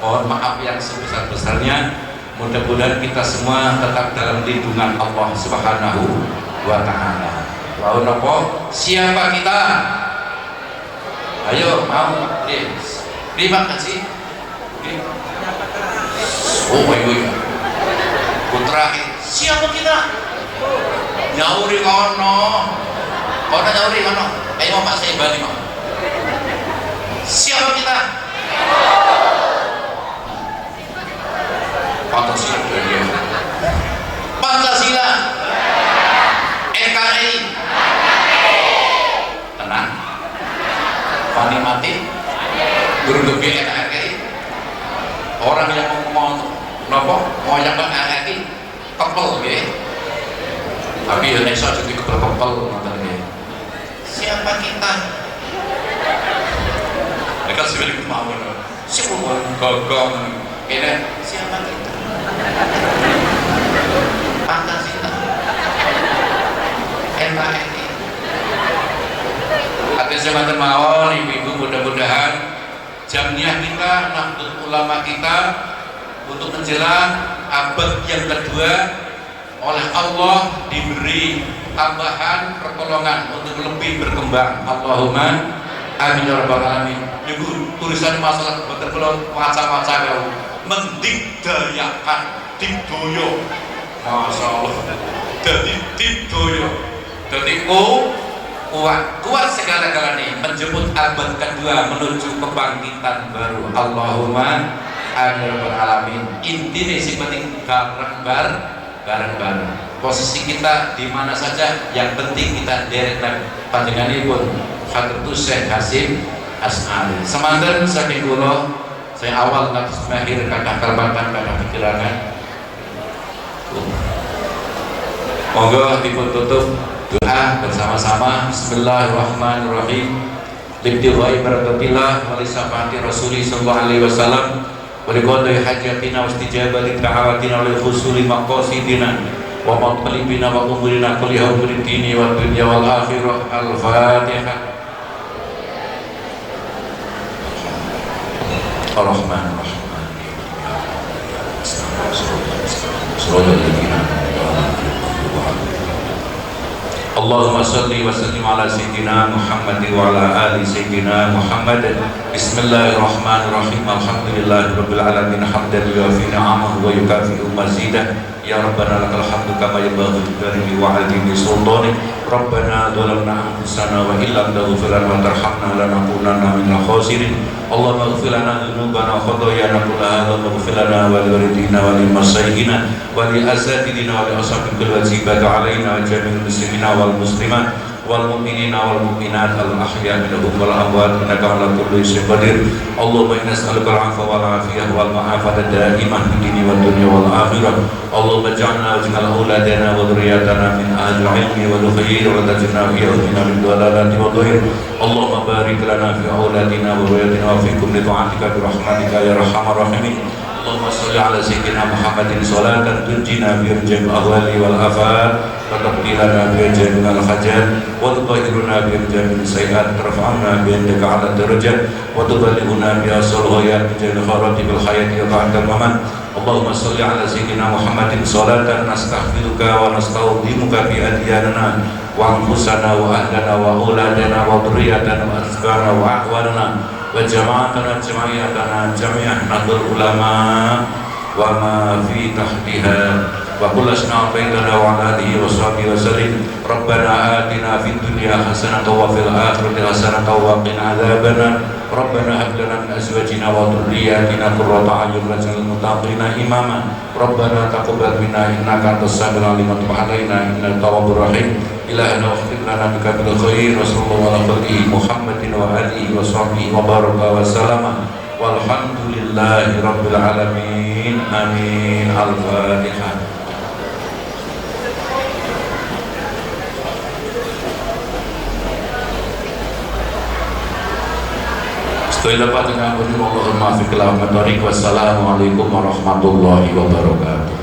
Mohon maaf yang sebesar-besarnya. Mudah-mudahan kita semua tetap dalam lindungan Allah Subhanahu wa Ta'ala. Lalu nopo? Siapa kita? Ayo, mau? Terima kasih. Oh my God. Putra, siapa kita? Nyauri kono. Kono nyauri kono. Ayo Pak saya balik Pak. Siapa kita? Pancasila. Pancasila. NKRI. Tenang. Fani mati. Guru NKRI. Orang yang mau yang NKRI kepel ya. Tapi Indonesia jadi kepel ya. Siapa kita? Mereka sebenarnya mau siapa gagam ini siapa kita? Pancasila. NKRI. Hati semata mawon ibu-ibu, mudah-mudahan jamiah kita, Nahdlatul Ulama kita untuk menjelang abad yang kedua oleh Allah diberi tambahan pertolongan untuk lebih berkembang. Allahumma amin ya rabbal alamin. Niku tulisan masalah betul-betul macam-macam mendigdayakan digdoyo. Masyaallah. Jadi digdoyo. Jadi kuat segala-galanya menjemput abad kedua menuju kebangkitan baru. Allahumma amin ya rabbal alamin. Intinya sih penting bareng-bareng. Posisi kita di mana saja, yang penting kita derek panjenenganipun Hadratus Syekh Hasyim Asy'ari. Semanten saking kula, saya awal kados mahir kadang kalbatan kadang pikirangan. Monggo dipun tutup doa bersama-sama. Bismillahirrahmanirrahim. Libtighai barakatillah wa li syafaati Rasulih sallallahu alaihi wasallam wa li qadai hajatina wa istijabati da'awatina wa li husuli maqasidina wa matqalibina wa umurina kulliha umuri dini wa dunya wal akhirah. Al-Fatihah. Ar-Rahmanir-Rahim. Allahumma salli wa sallim ala sayyidina Muhammad wa ala ali sayyidina Muhammad. Bismillahirrahmanirrahim. Alhamdulillahi rabbil alamin hamdan yuwafi ni'amahu wa yukafi'u mazidah. Ya Rabbana lakal hamdu kama yanbaghi li jalali wa 'azimi sultanik. Rabbana dhalamna anfusana wa illam taghfir lana wa tarhamna lanakunanna minal khasirin. Allahumma ighfir lana dhunubana wa khataayana kullaha wa ighfir lana wa li walidina wa li masyayikhina wa li asatidina wa li ashabil wajibati 'alaina wa jami'il muslimina wal muslimat wal mu'minina wal mu'minat al ahya minhum wal amwat innaka 'ala kulli syai'in qadir. Allahumma inna nas'aluka al-'afwa wal 'afiyah wal ma'afata da'imah fid dini wad dunya wal akhirah. Allahumma ij'alna waj'al auladana wa dhurriyyatana min ahli al-'ilmi wal khair wa taj'alna fi awdina min dhalalati wa dhahir. Allahumma barik lana fi auladina wa dhurriyyatina wa fi kulli ta'atika bi rahmatika ya arhamar rahimin. Allahumma sholli ala sayyidina Muhammadin sholatan tunjina bi jami' ahwali wal afat wa taqbilana bi jami' al hajat wa tutahhiruna bi jami' sayyi'at tarfa'na bi indaka 'ala darajat wa tuballighuna bi asal ghayat bi jami' kharatil hayati wa ba'dal mamat. Allahumma sholli ala sayyidina Muhammadin sholatan nastaghfiruka wa nasta'udhimuka bi adyanana wa anfusana wa ahlana wa auladana wa dhurriyyatana wa azkana wa ahwalana wa jama'atana jama'iyatana jami'ah Nahdlatul Ulama wa ma fi tahtiha wa kullasna bainana wa ala alihi wa sahbihi wa sallim. Rabbana atina fid dunya hasanatan wa fil akhirati hasanatan wa qina adzabannar. Rabbana hab lana min azwajina wa dhurriyyatina qurrata a'yun waj'alna lil muttaqina imama. Rabbana taqabbal minna innaka antas samiul alim wa tub 'alaina innaka tawwabur rahim. Ilahana waghfir lana bika bil khair wa sallallahu ala Muhammadin wa alihi wa sahbihi wa baraka wa sallama. Walhamdulillahi rabbil alamin. Amin. Al-Fatihah. Wassalamualaikum warahmatullahi wabarakatuh.